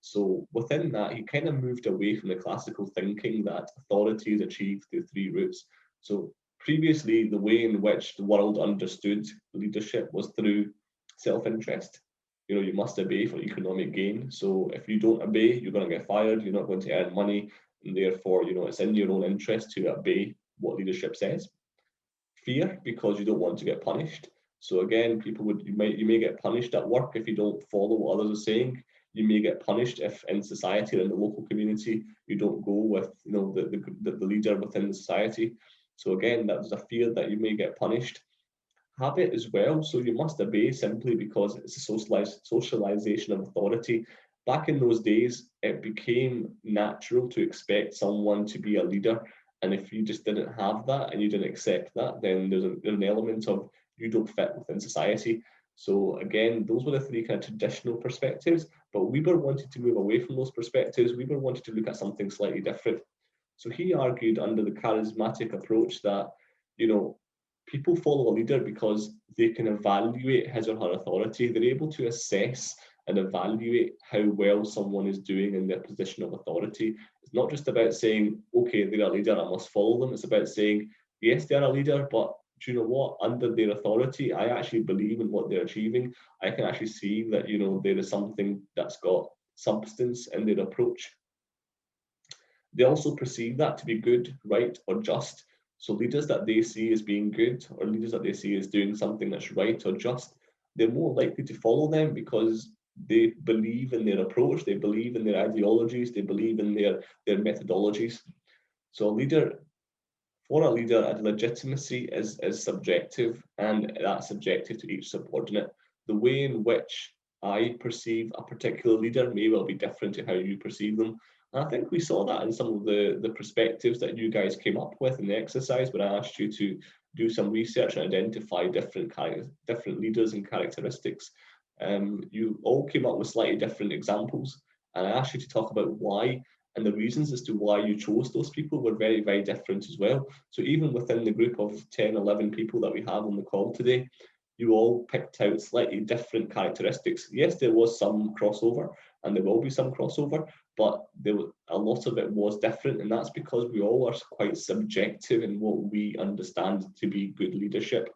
So within that, he kind of moved away from the classical thinking that authority is achieved through three routes. So previously, the way in which the world understood leadership was through self-interest. You must obey for economic gain. So if you don't obey, you're going to get fired. You're not going to earn money, and therefore, it's in your own interest to obey what leadership says. Fear, because you don't want to get punished. So again, you may get punished at work if you don't follow what others are saying. You may get punished if in society or in the local community you don't go with the leader within the society. So again, that's a fear that you may get punished. Habit as well. So you must obey simply because it's a socialization of authority. Back in those days, it became natural to expect someone to be a leader. And if you just didn't have that and you didn't accept that, then there's an element of you don't fit within society. So again, those were the three kind of traditional perspectives, but Weber wanted to move away from those perspectives. Weber wanted to look at something slightly different. So he argued under the charismatic approach that, people follow a leader because they can evaluate his or her authority. They're able to assess and evaluate how well someone is doing in their position of authority. It's not just about saying, okay, they're a leader, I must follow them. It's about saying, yes, they're a leader, but do you know what? Under their authority, I actually believe in what they're achieving. I can actually see that, there is something that's got substance in their approach. They also perceive that to be good, right, or just. So leaders that they see as being good, or leaders that they see as doing something that's right or just, they're more likely to follow them because they believe in their approach, they believe in their ideologies, they believe in their methodologies. So for a leader, legitimacy is subjective, and that's subjective to each subordinate. The way in which I perceive a particular leader may well be different to how you perceive them. And I think we saw that in some of the perspectives that you guys came up with in the exercise when I asked you to do some research and identify different leaders and characteristics. You all came up with slightly different examples, and I asked you to talk about why, and the reasons as to why you chose those people were very, very different as well. So even within the group of 10, 11 people that we have on the call today, you all picked out slightly different characteristics. Yes, there was some crossover, and there will be some crossover, but a lot of it was different, and that's because we all are quite subjective in what we understand to be good leadership.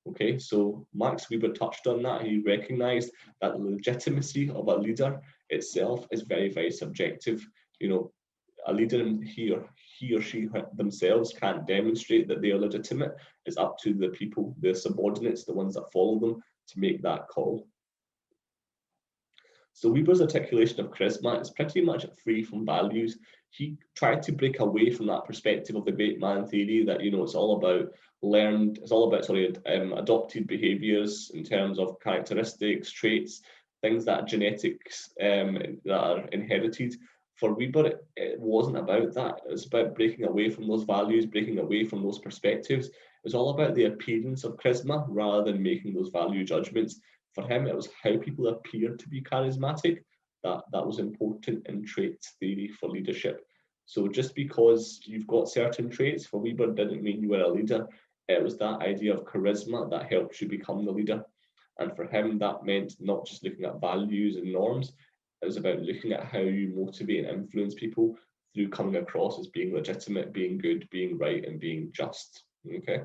Okay, so Max Weber touched on that. He recognized that the legitimacy of a leader itself is very, very subjective. A leader, he or she themselves can't demonstrate that they are legitimate. It's up to the people, their subordinates, the ones that follow them, to make that call. So Weber's articulation of charisma is pretty much free from values. He tried to break away from that perspective of the great man theory that, it's all about adopted behaviors in terms of characteristics, traits, things that genetics that are inherited. For Weber, it wasn't about that. It's about breaking away from those values, breaking away from those perspectives. It was all about the appearance of charisma rather than making those value judgments. For him, it was how people appeared to be charismatic that was important in traits theory for leadership. So just because you've got certain traits, for Weber, didn't mean you were a leader. It was that idea of charisma that helped you become the leader. And for him, that meant not just looking at values and norms, It was about looking at how you motivate and influence people through coming across as being legitimate, being good, being right, and being just. Okay.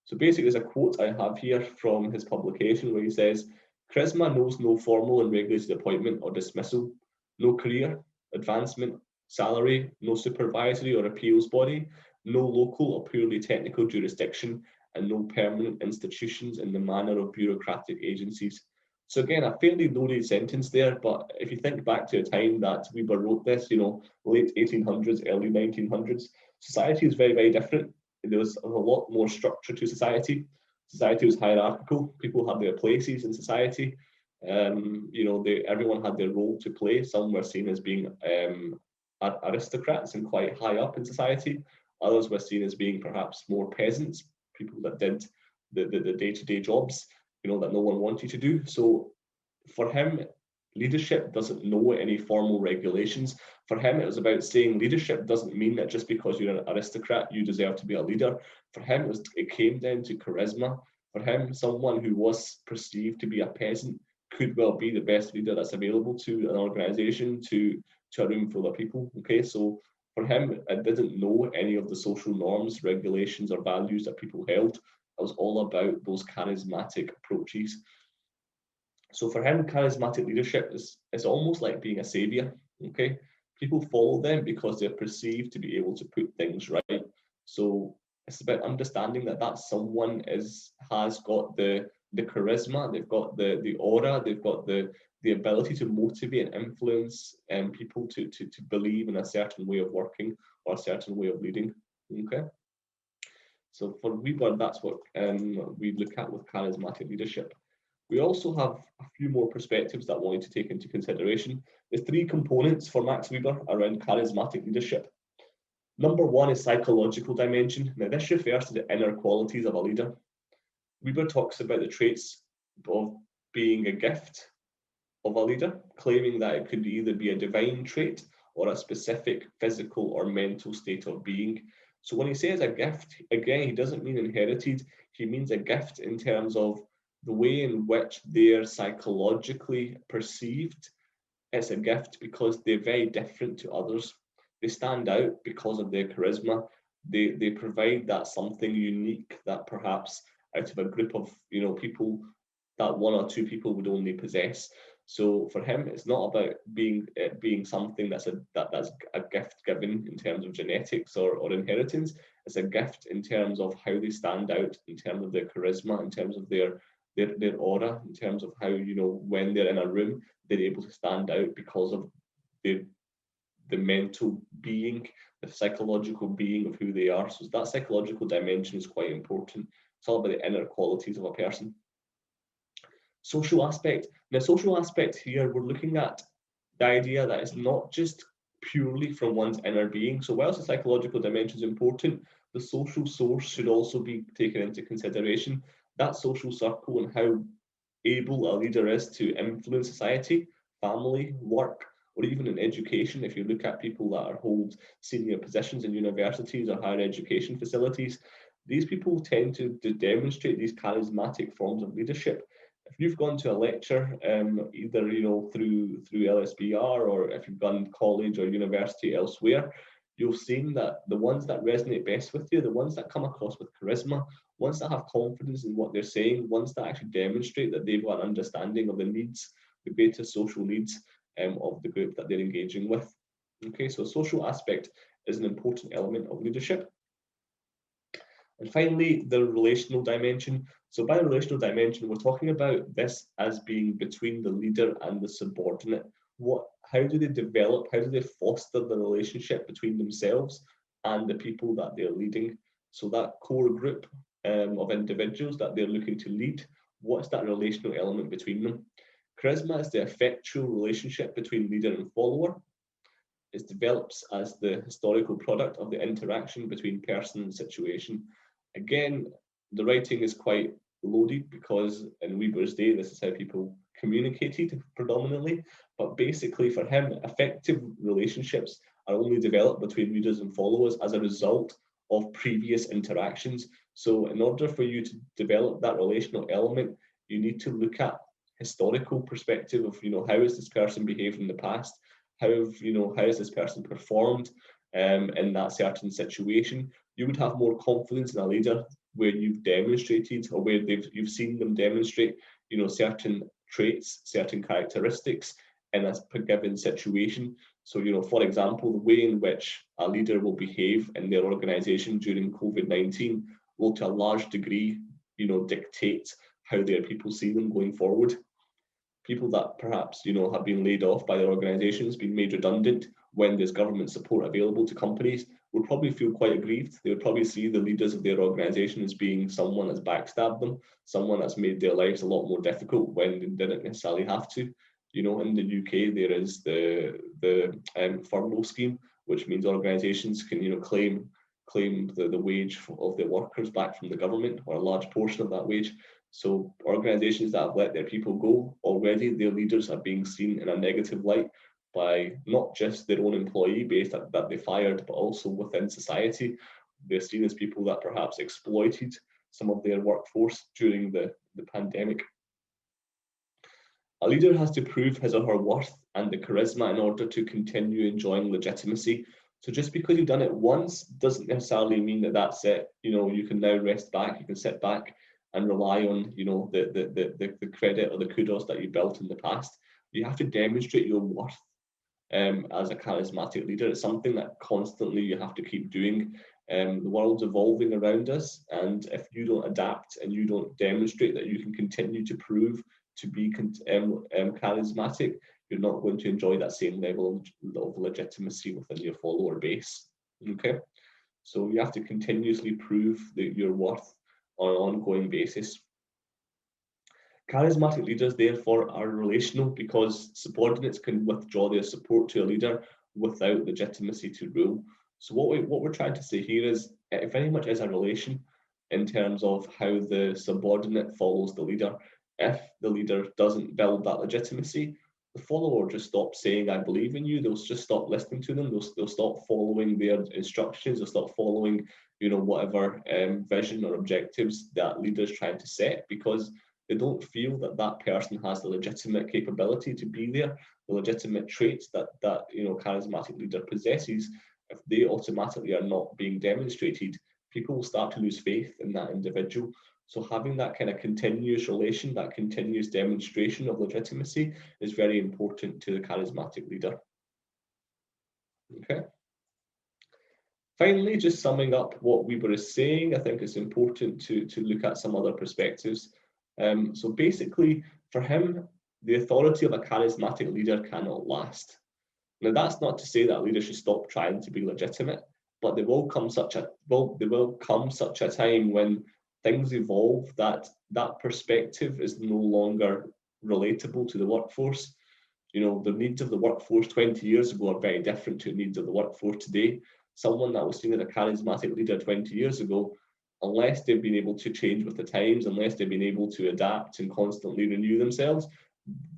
So basically, there's a quote I have here from his publication where he says, "Charisma knows no formal and regulated appointment or dismissal, no career, advancement, salary, no supervisory or appeals body, no local or purely technical jurisdiction, and no permanent institutions in the manner of bureaucratic agencies." So again, a fairly loaded sentence there, but if you think back to a time that Weber wrote this, late 1800s, early 1900s, society was very, very different. There was a lot more structure to society. Society was hierarchical. People had their places in society. Everyone had their role to play. Some were seen as being aristocrats and quite high up in society. Others were seen as being perhaps more peasants, people that did the day-to-day jobs, that no one wanted to do. So for him, leadership doesn't know any formal regulations. For him, it was about saying leadership doesn't mean that just because you're an aristocrat, you deserve to be a leader. For him, it came down to charisma. For him, someone who was perceived to be a peasant could well be the best leader that's available to an organization, to a room full of people. Okay, so for him, it didn't know any of the social norms, regulations, or values that people held. It was all about those charismatic approaches. So for him, charismatic leadership is almost like being a savior. Okay, people follow them because they're perceived to be able to put things right. So it's about understanding that someone has got the charisma, they've got the aura, they've got the ability to motivate and influence people to believe in a certain way of working or a certain way of leading. Okay. So for Weber, that's what we look at with charismatic leadership. We also have a few more perspectives that I wanted to take into consideration. There's three components for Max Weber around charismatic leadership. Number one is psychological dimension. Now, this refers to the inner qualities of a leader. Weber talks about the traits of being a gift of a leader, claiming that it could either be a divine trait or a specific physical or mental state of being. So when he says a gift, again, he doesn't mean inherited. He means a gift in terms of the way in which they're psychologically perceived. It's a gift because they're very different to others. They stand out because of their charisma. They provide that something unique that perhaps out of a group of people, that one or two people would only possess. So for him, it's not about being something that's a gift given in terms of genetics or inheritance. It's a gift in terms of how they stand out, in terms of their charisma, in terms of their aura, in terms of how when they're in a room, they're able to stand out because of the mental being, the psychological being of who they are. So that psychological dimension is quite important. It's all about the inner qualities of a person. Social aspect. Now, social aspect here, we're looking at the idea that it's not just purely from one's inner being. So whilst the psychological dimension is important, the social source should also be taken into consideration. That social circle and how able a leader is to influence society, family, work, or even in education. If you look at people that hold senior positions in universities or higher education facilities, these people tend to demonstrate these charismatic forms of leadership. If you've gone to a lecture, either through LSBR, or if you've gone college or university elsewhere, you've seen that the ones that resonate best with you, the ones that come across with charisma, ones that have confidence in what they're saying, ones that actually demonstrate that they've got an understanding of the needs, the greatest social needs of the group that they're engaging with. Okay, so social aspect is an important element of leadership. And finally, the relational dimension. So by relational dimension, we're talking about this as being between the leader and the subordinate. How do they develop, how do they foster the relationship between themselves and the people that they're leading? So that core group of individuals that they're looking to lead, what's that relational element between them? Charisma is the effectual relationship between leader and follower. It develops as the historical product of the interaction between person and situation. Again, the writing is quite loaded because in Weber's day, this is how people communicated predominantly. But basically for him, effective relationships are only developed between leaders and followers as a result of previous interactions. So in order for you to develop that relational element, you need to look at historical perspective of, how has this person behaved in the past? How has this person performed in that certain situation? You would have more confidence in a leader where you've demonstrated, or where you've seen them demonstrate, certain traits, certain characteristics in a given situation. So, for example, the way in which a leader will behave in their organization during COVID-19 will, to a large degree, dictate how their people see them going forward. People that perhaps, have been laid off by their organizations, been made redundant when there's government support available to companies, would probably feel quite aggrieved. They would probably see the leaders of their organization as being someone that's backstabbed them, someone that's made their lives a lot more difficult when they didn't necessarily have to. In the UK, there is the furlough scheme, which means organizations can, claim the wage of their workers back from the government, or a large portion of that wage. So organizations that have let their people go already, their leaders are being seen in a negative light by not just their own employee base that they fired, but also within society. They're seen as people that perhaps exploited some of their workforce during the pandemic. A leader has to prove his or her worth and the charisma in order to continue enjoying legitimacy. So just because you've done it once doesn't necessarily mean that that's it. You can now rest back, you can sit back and rely on, the credit or the kudos that you built in the past. You have to demonstrate your worth as a charismatic leader. It's something that constantly you have to keep doing. The world's evolving around us, and if you don't adapt and you don't demonstrate that you can continue to prove to be charismatic, you're not going to enjoy that same level of legitimacy within your follower base. Okay, so you have to continuously prove your worth on an ongoing basis. Charismatic leaders, therefore, are relational because subordinates can withdraw their support to a leader without legitimacy to rule. So what we're trying to say here is it very much is a relation in terms of how the subordinate follows the leader. If the leader doesn't build that legitimacy, the follower just stops saying, I believe in you. They'll just stop listening to them. They'll stop following their instructions. They'll stop following, whatever vision or objectives that leader's trying to set, because they don't feel that that person has the legitimate capability to be there, the legitimate traits that charismatic leader possesses. If they automatically are not being demonstrated, people will start to lose faith in that individual. So having that kind of continuous relation, that continuous demonstration of legitimacy is very important to the charismatic leader. Okay. Finally, just summing up what we were saying, I think it's important to look at some other perspectives. So basically, for him, the authority of a charismatic leader cannot last. Now, that's not to say that leaders should stop trying to be legitimate, but there will come such a time when things evolve that perspective is no longer relatable to the workforce. The needs of the workforce 20 years ago are very different to the needs of the workforce today. Someone that was seen as a charismatic leader 20 years ago, unless they've been able to change with the times, unless they've been able to adapt and constantly renew themselves,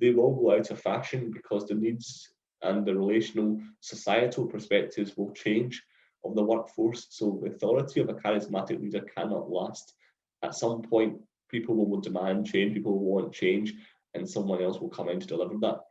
they will go out of fashion because the needs and the relational societal perspectives will change of the workforce. So the authority of a charismatic leader cannot last. At some point, people will demand change, people will want change, and someone else will come in to deliver that.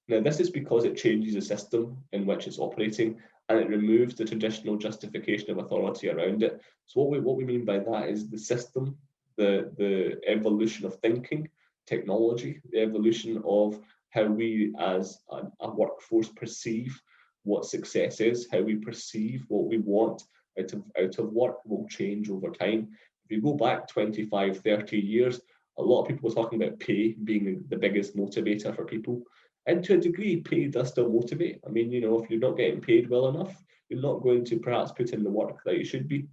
Now, this is because it changes the system in which it's operating, and it removes the traditional justification of authority around it. So what we mean by that is the system, the evolution of thinking, technology, the evolution of how we as a workforce perceive what success is, how we perceive what we want out of work will change over time. If you go back 25, 30 years, a lot of people were talking about pay being the biggest motivator for people. And to a degree, pay does still motivate. I mean, if you're not getting paid well enough, you're not going to perhaps put in the work that you should be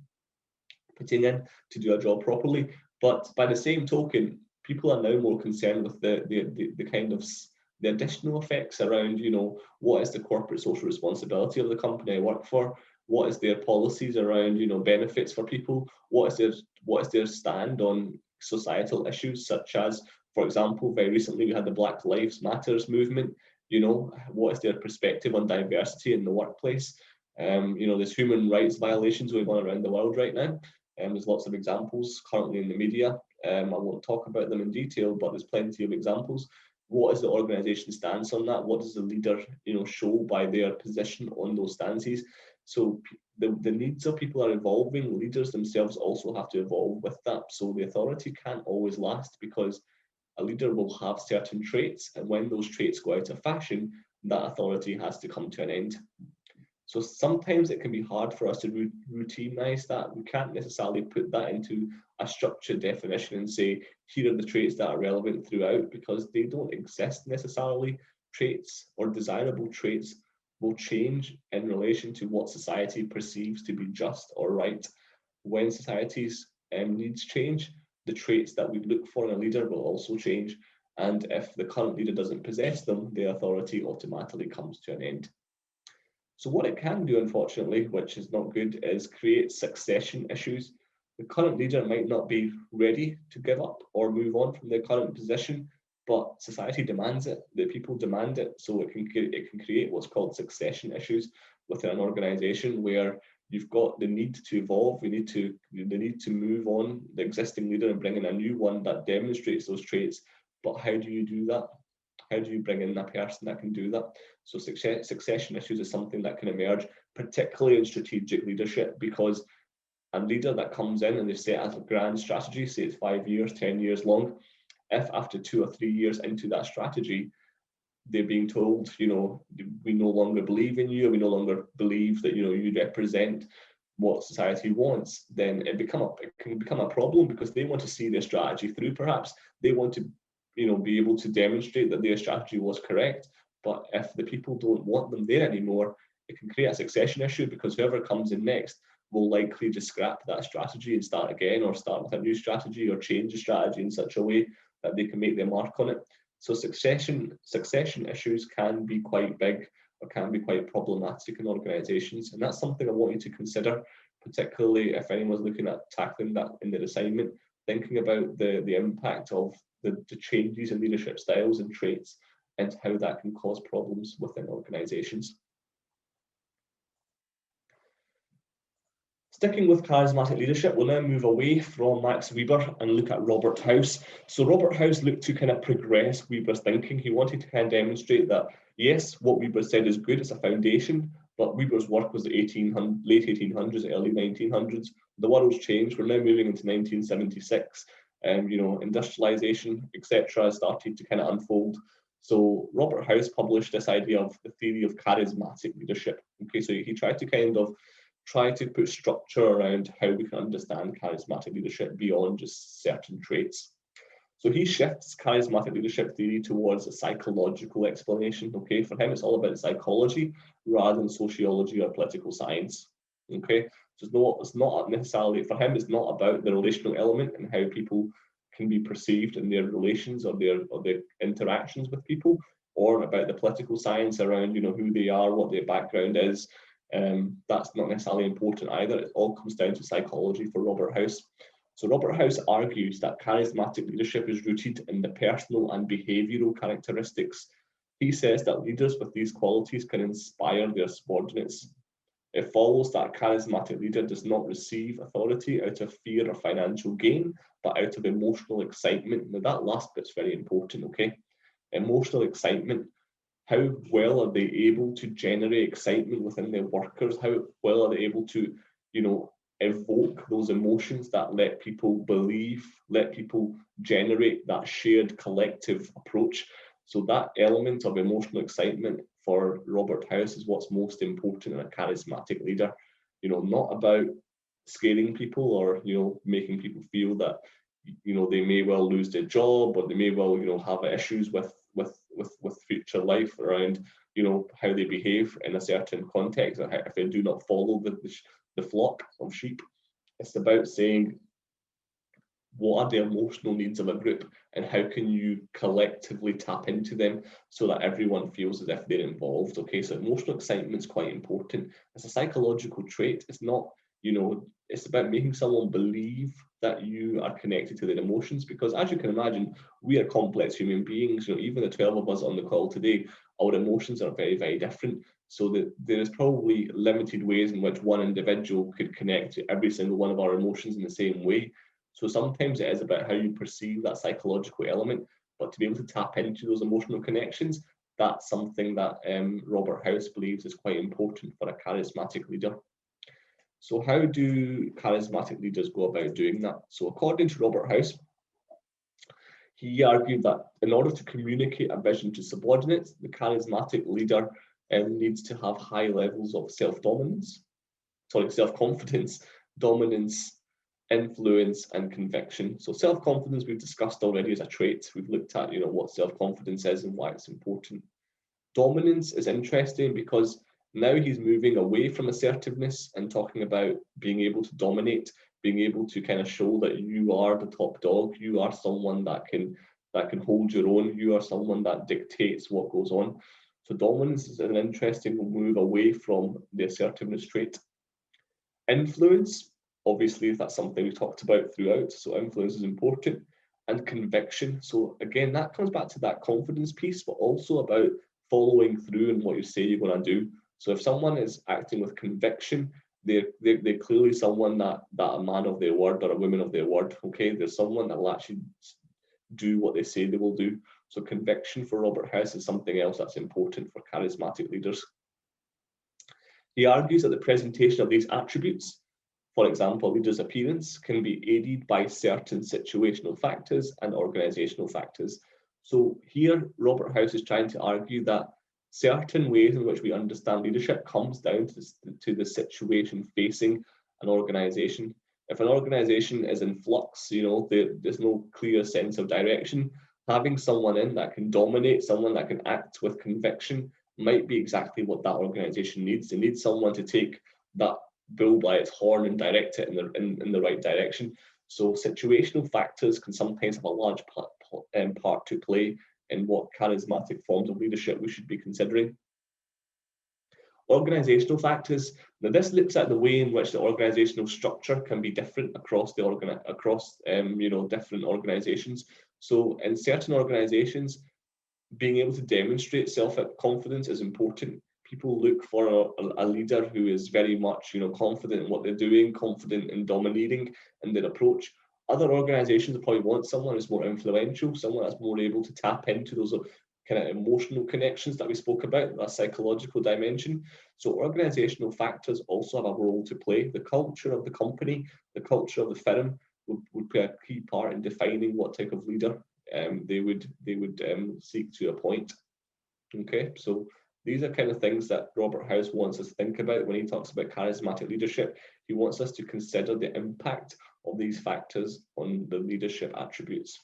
putting in to do a job properly. But by the same token, people are now more concerned with the kind of the additional effects around, what is the corporate social responsibility of the company I work for? What is their policies around, benefits for people? What is their stand on societal issues such as, for example, very recently we had the Black Lives Matters movement. What is their perspective on diversity in the workplace? There's human rights violations going on around the world right now. There's lots of examples currently in the media I won't talk about them in detail, but there's plenty of examples. What is the organization stance on that? What does the leader, show by their position on those stances? So the needs of people are evolving. Leaders themselves also have to evolve with that. So the authority can't always last, because a leader will have certain traits, and when those traits go out of fashion, that authority has to come to an end. So sometimes it can be hard for us to routinize that. We can't necessarily put that into a structured definition and say, here are the traits that are relevant throughout, because they don't exist necessarily. Traits or desirable traits will change in relation to what society perceives to be just or right. When society's needs change, the traits that we look for in a leader will also change. And if the current leader doesn't possess them, the authority automatically comes to an end. So what it can do, unfortunately, which is not good, is create succession issues. The current leader might not be ready to give up or move on from their current position, but society demands it, the people demand it. So it can create what's called succession issues within an organization, where you've got the need to evolve, the need to move on the existing leader and bring in a new one that demonstrates those traits. But how do you do that? How do you bring in that person that can do that? So succession issues is something that can emerge, particularly in strategic leadership, because a leader that comes in and they set as a grand strategy, say it's 5 years, 10 years long, if after 2 or 3 years into that strategy, they're being told, we no longer believe in you, we no longer believe that, you represent what society wants, then it can become a problem, because they want to see their strategy through. Perhaps they want to be able to demonstrate that their strategy was correct. But if the people don't want them there anymore, it can create a succession issue, because whoever comes in next will likely just scrap that strategy and start again, or start with a new strategy, or change the strategy in such a way that they can make their mark on it. So succession issues can be quite big, or can be quite problematic in organizations. And that's something I want you to consider, particularly if anyone's looking at tackling that in their assignment, thinking about the impact of the changes in leadership styles and traits, and how that can cause problems within organizations. Sticking with charismatic leadership, we'll now move away from Max Weber and look at Robert House. So Robert House looked to kind of progress Weber's thinking. He wanted to kind of demonstrate that, yes, what Weber said is good, it's a foundation, but Weber's work was the late 1800s, early 1900s. The world's changed. We're now moving into 1976. Industrialization, etc., started to kind of unfold. So Robert House published this idea of the theory of charismatic leadership. Okay, so he tried to try to put structure around how we can understand charismatic leadership beyond just certain traits. So he shifts charismatic leadership theory towards a psychological explanation. Okay, for him, it's all about psychology rather than sociology or political science. Okay, so it's not necessarily, for him, it's not about the relational element and how people can be perceived in their relations or their interactions with people, or about the political science around who they are, what their background is. That's not necessarily important either. It all comes down to psychology for Robert House. So Robert House argues that charismatic leadership is rooted in the personal and behavioral characteristics. He says that leaders with these qualities can inspire their subordinates. It follows that a charismatic leader does not receive authority out of fear of financial gain, but out of emotional excitement. Now that last bit's very important, okay? Emotional excitement. How well are they able to generate excitement within their workers? How well are they able to, evoke those emotions that let people believe, let people generate that shared collective approach? So that element of emotional excitement for Robert House is what's most important in a charismatic leader. Not about scaring people or, making people feel that, they may well lose their job, or they may well, have issues with future life around, how they behave in a certain context, or if they do not follow the flock of sheep. It's about saying, what are the emotional needs of a group, and how can you collectively tap into them so that everyone feels as if they're involved? Okay, so emotional excitement is quite important. It's a psychological trait. It's not, it's about making someone believe that you are connected to their emotions, because as you can imagine, we are complex human beings. Even the 12 of us on the call today, our emotions are very, very different. So that there is probably limited ways in which one individual could connect to every single one of our emotions in the same way. So sometimes it is about how you perceive that psychological element, but to be able to tap into those emotional connections, that's something that Robert House believes is quite important for a charismatic leader. So how do charismatic leaders go about doing that? So according to Robert House, he argued that in order to communicate a vision to subordinates, the charismatic leader needs to have high levels of self-confidence, dominance, influence, and conviction. So self-confidence we've discussed already as a trait. We've looked at, what self-confidence is and why it's important. Dominance is interesting because now he's moving away from assertiveness and talking about being able to dominate, being able to kind of show that you are the top dog, you are someone that can hold your own, you are someone that dictates what goes on. So dominance is an interesting move away from the assertiveness trait. Influence, obviously, that's something we talked about throughout, so influence is important. And conviction, so again, that comes back to that confidence piece, but also about following through on what you say you're going to do. So if someone is acting with conviction, they're clearly someone that a man of their word or a woman of their word. Okay, there's someone that will actually do what they say they will do. So conviction for Robert House is something else that's important for charismatic leaders. He argues that the presentation of these attributes, for example, a leader's appearance, can be aided by certain situational factors and organizational factors. So here, Robert House is trying to argue that certain ways in which we understand leadership comes down to the situation facing an organization. If an organization is in flux, there's no clear sense of direction, having someone in that can dominate, someone that can act with conviction, might be exactly what that organization needs. They need someone to take that bull by its horn and direct it in the right direction. So situational factors can sometimes have a large part to play in what charismatic forms of leadership we should be considering. Organizational factors. Now, this looks at the way in which the organizational structure can be different across different organizations. So in certain organizations, being able to demonstrate self-confidence is important. People look for a leader who is very much, confident in what they're doing, confident in dominating in their approach. Other organizations probably want someone who's more influential, someone that's more able to tap into those kind of emotional connections that we spoke about, that psychological dimension. So organizational factors also have a role to play. The culture of the company, the culture of the firm would play a key part in defining what type of leader they would seek to appoint. Okay, so these are kind of things that Robert House wants us to think about when he talks about charismatic leadership. He wants us to consider the impact of these factors on the leadership attributes.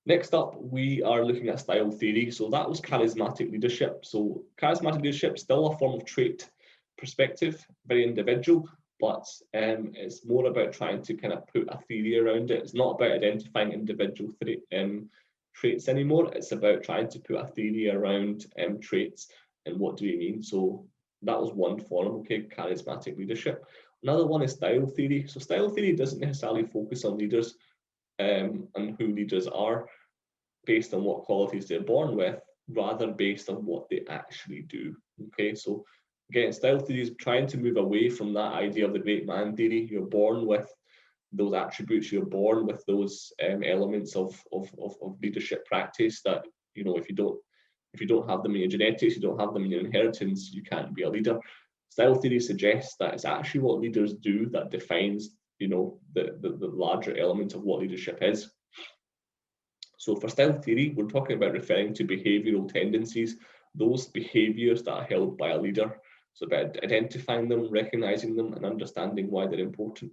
Next up, we are looking at style theory. So that was charismatic leadership. So charismatic leadership is still a form of trait perspective, very individual, but it's more about trying to kind of put a theory around it. It's not about identifying individual traits anymore. It's about trying to put a theory around traits and what do we mean. So that was one form, okay, charismatic leadership. Another one is style theory. So style theory doesn't necessarily focus on leaders and who leaders are based on what qualities they're born with, rather based on what they actually do. Okay, so again, style theory is trying to move away from that idea of the great man theory. You're born with those attributes, you're born with those elements of leadership practice that, if you don't have them in your genetics, you don't have them in your inheritance, you can't be a leader. Style theory suggests that it's actually what leaders do that defines, the larger element of what leadership is. So for style theory, we're talking about referring to behavioral tendencies, those behaviors that are held by a leader. So about identifying them, recognizing them, and understanding why they're important.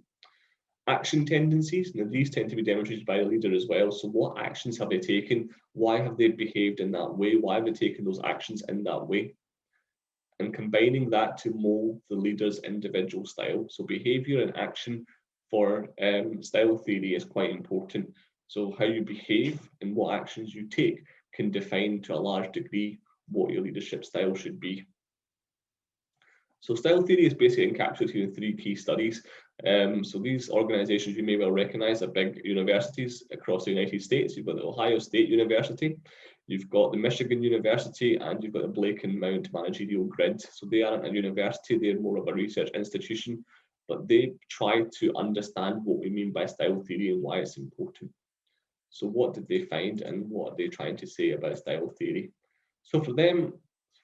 Action tendencies, now these tend to be demonstrated by a leader as well. So what actions have they taken? Why have they behaved in that way? Why have they taken those actions in that way? And combining that to mold the leader's individual style. So behavior and action for style theory is quite important. So how you behave and what actions you take can define to a large degree what your leadership style should be. So style theory is basically encapsulated in 3 key studies. So these organizations you may well recognize are big universities across the United States. You've got the Ohio State University, you've got the Michigan University, and you've got the Blake and Mount Managerial Grid. So they aren't a university, they're more of a research institution, but they try to understand what we mean by style theory and why it's important. So what did they find, and what are they trying to say about style theory? So for them,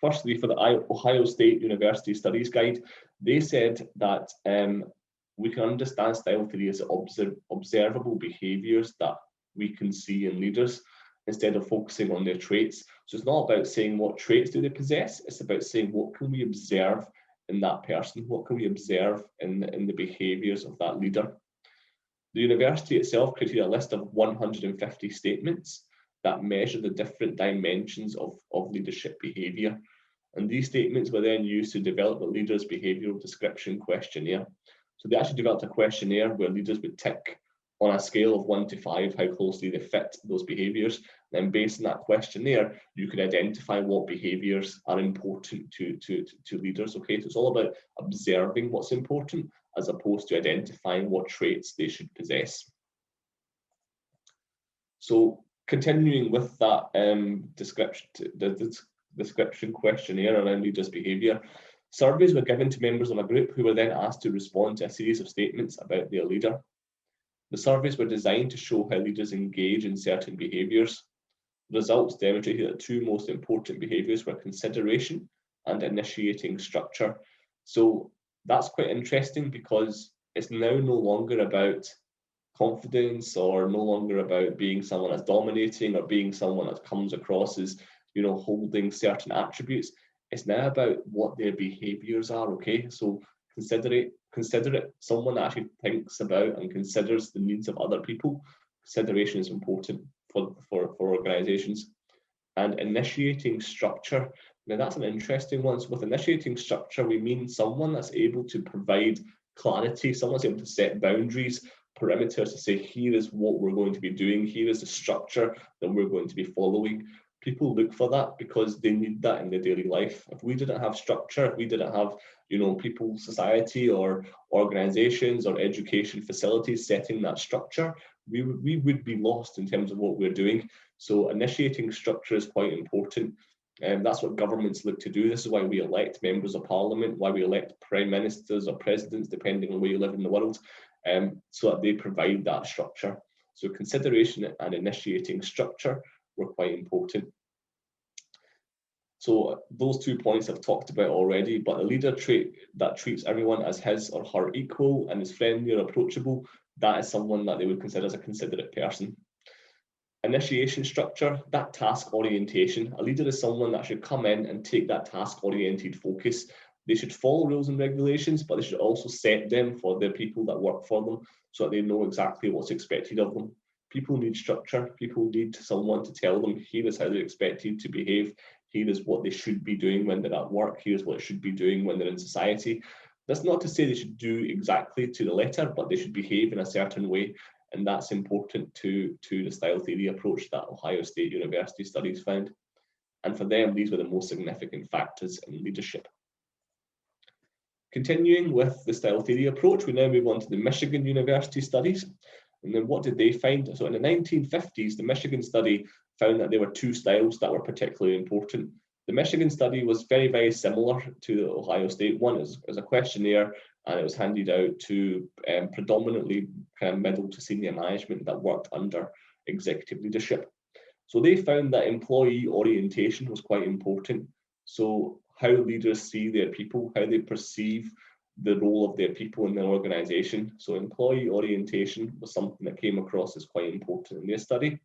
firstly, for the Ohio State University Studies Guide, they said that we can understand style theory as observable behaviours that we can see in leaders instead of focusing on their traits. So it's not about saying what traits do they possess, it's about saying what can we observe in that person, what can we observe in the behaviours of that leader. The university itself created a list of 150 statements that measure the different dimensions of leadership behaviour. And these statements were then used to develop the leader's behavioural description questionnaire. So they actually developed a questionnaire where leaders would tick on a scale of 1 to 5 how closely they fit those behaviours. Then based on that questionnaire, you could identify what behaviours are important to leaders. Okay, so it's all about observing what's important as opposed to identifying what traits they should possess. So continuing with that description questionnaire around leaders' behaviour, surveys were given to members of a group who were then asked to respond to a series of statements about their leader. The surveys were designed to show how leaders engage in certain behaviours. The results demonstrated that two most important behaviours were consideration and initiating structure. So that's quite interesting because it's now no longer about confidence or no longer about being someone that's dominating or being someone that comes across as, you know, holding certain attributes. It's now about what their behaviours are, okay? So consider it someone that actually thinks about and considers the needs of other people. Consideration is important for organisations. And initiating structure, now that's an interesting one. So with initiating structure, we mean someone that's able to provide clarity, someone that's able to set boundaries, perimeters to say, here is what we're going to be doing, here is the structure that we're going to be following. People look for that because they need that in their daily life. If we didn't have structure, if we didn't have, you know, people, society or organizations or education facilities setting that structure, we would be lost in terms of what we're doing. So initiating structure is quite important. And that's what governments look to do. This is why we elect members of parliament, why we elect prime ministers or presidents, depending on where you live in the world, so that they provide that structure. So consideration and initiating structure were quite important. So those 2 points I've talked about already, but a leader trait that treats everyone as his or her equal and is friendly or approachable, that is someone that they would consider as a considerate person. Initiation structure, that task orientation. A leader is someone that should come in and take that task-oriented focus. They should follow rules and regulations, but they should also set them for the people that work for them so that they know exactly what's expected of them. People need structure. People need someone to tell them, here is how they're expected to behave. Here is what they should be doing when they're at work. Here's what they should be doing when they're in society. That's not to say they should do exactly to the letter, but they should behave in a certain way. And that's important to the style theory approach that Ohio State University studies found. And for them, these were the most significant factors in leadership. Continuing with the style theory approach, we now move on to the Michigan University studies. And then what did they find? So in the 1950s, the Michigan study found that there were two styles that were particularly important. The Michigan study was very, very similar to the Ohio State one. It was a questionnaire, and it was handed out to predominantly kind of middle to senior management that worked under executive leadership. So they found that employee orientation was quite important. So how leaders see their people, how they perceive the role of their people in their organization. So employee orientation was something that came across as quite important in their study.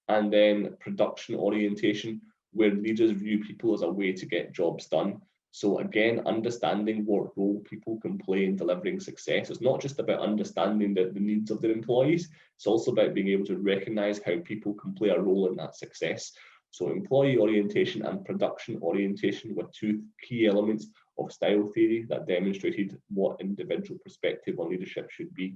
And then production orientation, where leaders view people as a way to get jobs done. So again, understanding what role people can play in delivering success. It's not just about understanding the needs of their employees, it's also about being able to recognize how people can play a role in that success. So employee orientation and production orientation were two key elements of style theory that demonstrated what individual perspective on leadership should be.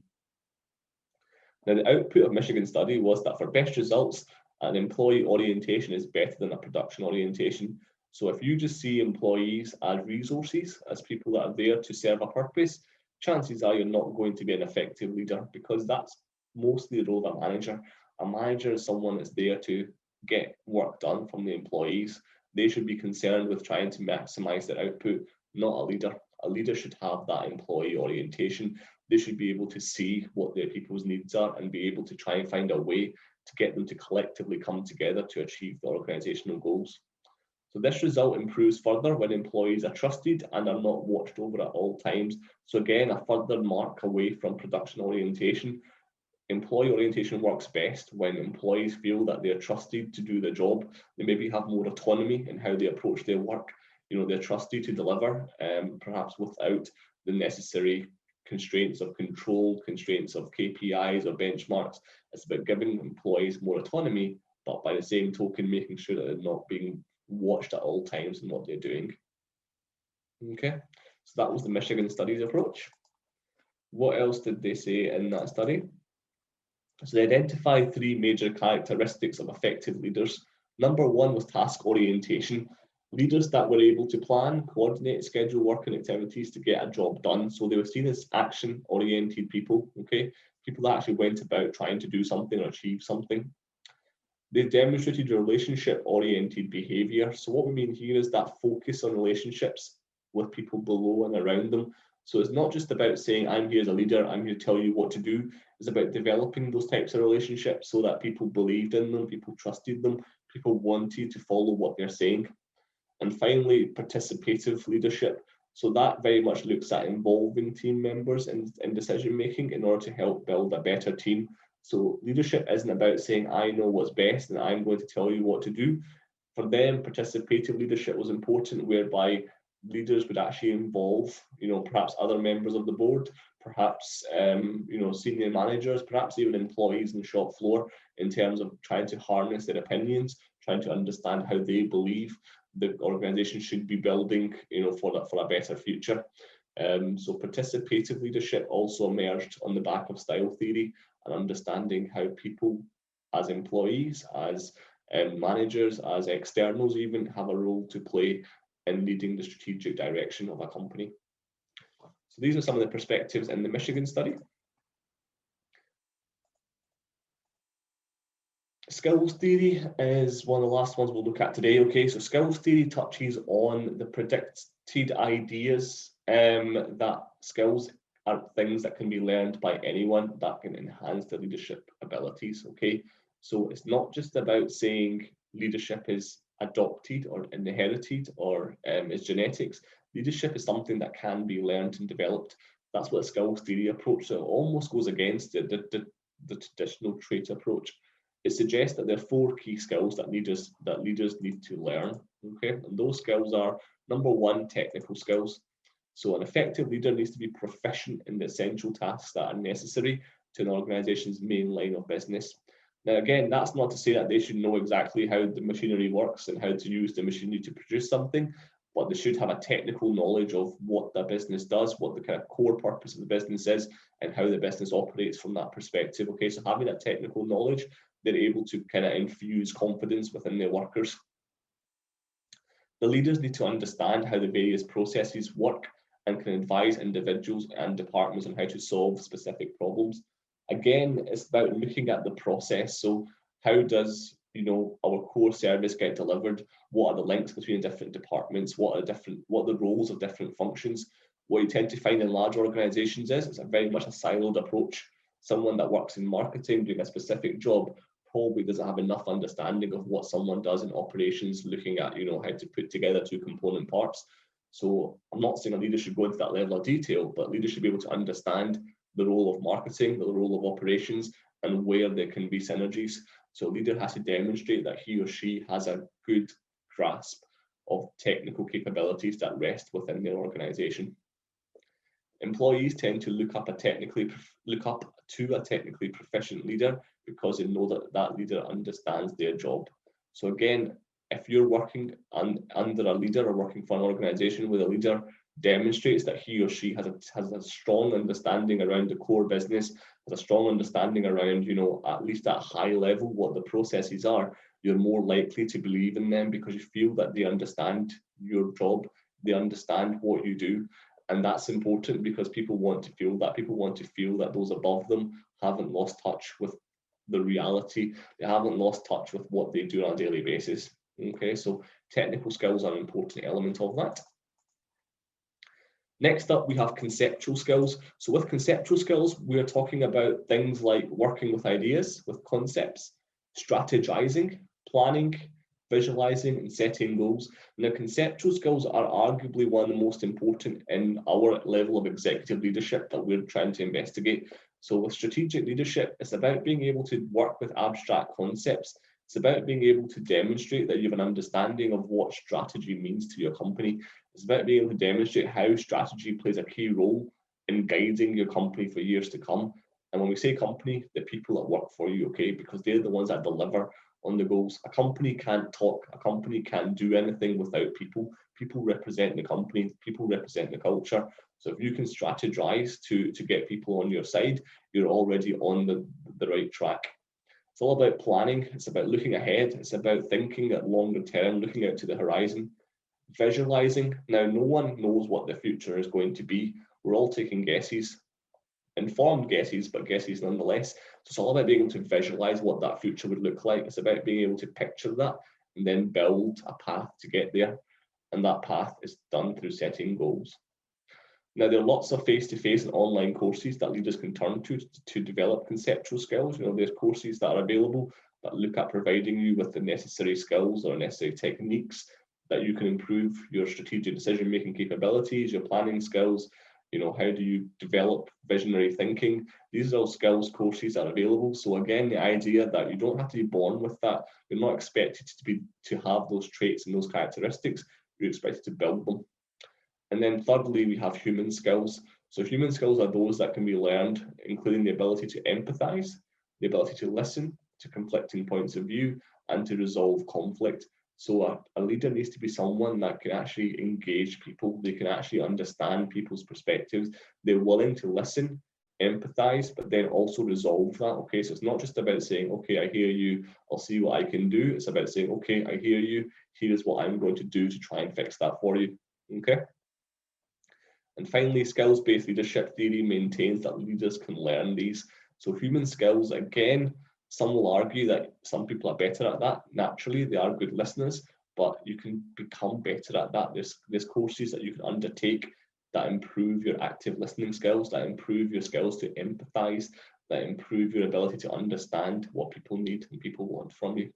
Now, the output of Michigan study was that for best results, an employee orientation is better than a production orientation. So if you just see employees as resources, as people that are there to serve a purpose, chances are you're not going to be an effective leader, because that's mostly the role of a manager. A manager is someone that's there to get work done from the employees. They should be concerned with trying to maximize their output, not a leader. A leader should have that employee orientation. They should be able to see what their people's needs are and be able to try and find a way to get them to collectively come together to achieve the organizational goals. So this result improves further when employees are trusted and are not watched over at all times. So again, a further mark away from production orientation. Employee orientation works best when employees feel that they are trusted to do the job. They maybe have more autonomy in how they approach their work. You know, they're trusted to deliver, perhaps without the necessary constraints of control, constraints of KPIs or benchmarks. It's about giving employees more autonomy, but by the same token, making sure that they're not being watched at all times in what they're doing. Okay, so that was the Michigan Studies approach. What else did they say in that study? So they identified 3 major characteristics of effective leaders. Number 1 was task orientation. Leaders that were able to plan, coordinate, schedule work and activities to get a job done. So they were seen as action-oriented people, okay? People that actually went about trying to do something or achieve something. They demonstrated relationship-oriented behavior. So what we mean here is that focus on relationships with people below and around them. So it's not just about saying, I'm here as a leader, I'm here to tell you what to do. It's about developing those types of relationships so that people believed in them, people trusted them, people wanted to follow what they're saying. And finally, participative leadership. So that very much looks at involving team members in decision making in order to help build a better team. So leadership isn't about saying, I know what's best and I'm going to tell you what to do. For them, participative leadership was important, whereby leaders would actually involve, perhaps other members of the board, perhaps, senior managers, perhaps even employees on the shop floor, in terms of trying to harness their opinions, trying to understand how they believe the organization should be building, for a better future. So participative leadership also emerged on the back of style theory and understanding how people as employees, as managers, as externals even, have a role to play in leading the strategic direction of a company. So these are some of the perspectives in the Michigan study. Skills theory is one of the last ones we'll look at today. Okay, so skills theory touches on the predicted ideas that skills are things that can be learned by anyone that can enhance the leadership abilities. Okay, so it's not just about saying leadership is adopted or inherited or is genetics. Leadership is something that can be learned and developed. That's what a skills theory approach. So it almost goes against the traditional trait approach. It suggests that there are 4 key skills that leaders need to learn. Okay, and those skills are: number 1, technical skills. So an effective leader needs to be proficient in the essential tasks that are necessary to an organization's main line of business. Now, again, that's not to say that they should know exactly how the machinery works and how to use the machinery to produce something, but they should have a technical knowledge of what the business does, what the kind of core purpose of the business is, and how the business operates from that perspective. Okay, so having that technical knowledge, they're able to kind of infuse confidence within their workers. The leaders need to understand how the various processes work and can advise individuals and departments on how to solve specific problems. Again, it's about looking at the process. So how does our core service get delivered? What are the links between different departments? What are the roles of different functions? What you tend to find in large organizations is it's very much a siloed approach. Someone that works in marketing doing a specific job probably doesn't have enough understanding of what someone does in operations, looking at how to put together 2 component parts. So I'm not saying a leader should go into that level of detail, but leaders should be able to understand the role of marketing, the role of operations, and where there can be synergies. So a leader has to demonstrate that he or she has a good grasp of technical capabilities that rest within their organization. Employees tend to look up to a technically proficient leader because they know that that leader understands their job. So again, if you're working under a leader or working for an organization where the leader demonstrates that he or she has a strong understanding around the core business, has a strong understanding around, at least at a high level, what the processes are, you're more likely to believe in them because you feel that they understand your job, they understand what you do. And that's important because people want to feel that those above them haven't lost touch with the reality. They haven't lost touch with what they do on a daily basis. Okay, so technical skills are an important element of that. Next up, we have conceptual skills. So with conceptual skills, we're talking about things like working with ideas, with concepts, strategizing, planning, visualizing, and setting goals. Now, conceptual skills are arguably one of the most important in our level of executive leadership that we're trying to investigate. So with strategic leadership, it's about being able to work with abstract concepts. It's about being able to demonstrate that you have an understanding of what strategy means to your company. It's about being able to demonstrate how strategy plays a key role in guiding your company for years to come. And when we say company, the people that work for you, okay, because they're the ones that deliver on the goals. A company can't talk, a company can't do anything without people. People represent the company, people represent the culture. So if you can strategize to get people on your side, you're already on the right track. It's all about planning. It's about looking ahead. It's about thinking at longer term, looking out to the horizon. Visualizing. Now, no one knows what the future is going to be. We're all taking guesses, informed guesses, but guesses nonetheless. So it's all about being able to visualize what that future would look like. It's about being able to picture that and then build a path to get there. And that path is done through setting goals. Now, there are lots of face-to-face and online courses that leaders can turn to develop conceptual skills. You know, there's courses that are available that look at providing you with the necessary skills or necessary techniques that you can improve your strategic decision-making capabilities, your planning skills. You know, how do you develop visionary thinking? These are all skills courses that are available. So again, the idea that you don't have to be born with that. You're not expected to have those traits and those characteristics. You're expected to build them. And then thirdly, we have human skills. So human skills are those that can be learned, including the ability to empathize, the ability to listen to conflicting points of view, and to resolve conflict. So a leader needs to be someone that can actually engage people. They can actually understand people's perspectives. They're willing to listen, empathize, but then also resolve that. Okay, so it's not just about saying, okay, I hear you, I'll see what I can do. It's about saying, okay, I hear you, here's what I'm going to do to try and fix that for you. Okay. And finally, skills-based leadership theory maintains that leaders can learn these. So human skills, again, some will argue that some people are better at that. Naturally, they are good listeners, but you can become better at that. There's courses that you can undertake that improve your active listening skills, that improve your skills to empathize, that improve your ability to understand what people need and people want from you.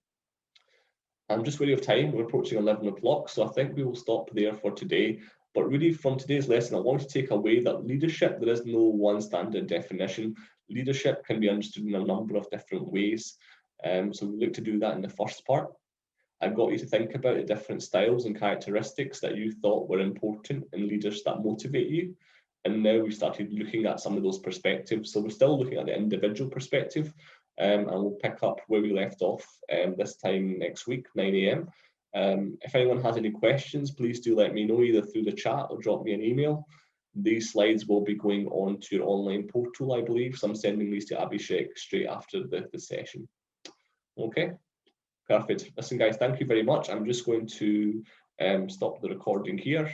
I'm just wary of time. We're approaching 11 o'clock, so I think we will stop there for today. But really, from today's lesson, I want to take away that leadership, there is no one standard definition. Leadership can be understood in a number of different ways. So we look to do that in the first part. I've got you to think about the different styles and characteristics that you thought were important in leaders that motivate you. And now we started looking at some of those perspectives. So we're still looking at the individual perspective, and we'll pick up where we left off this time next week, 9 a.m. If anyone has any questions, please do let me know either through the chat or drop me an email. These slides will be going on to your online portal, I believe. So I'm sending these to Abhishek straight after the session. Okay, perfect. Listen, guys, thank you very much. I'm just going to stop the recording here.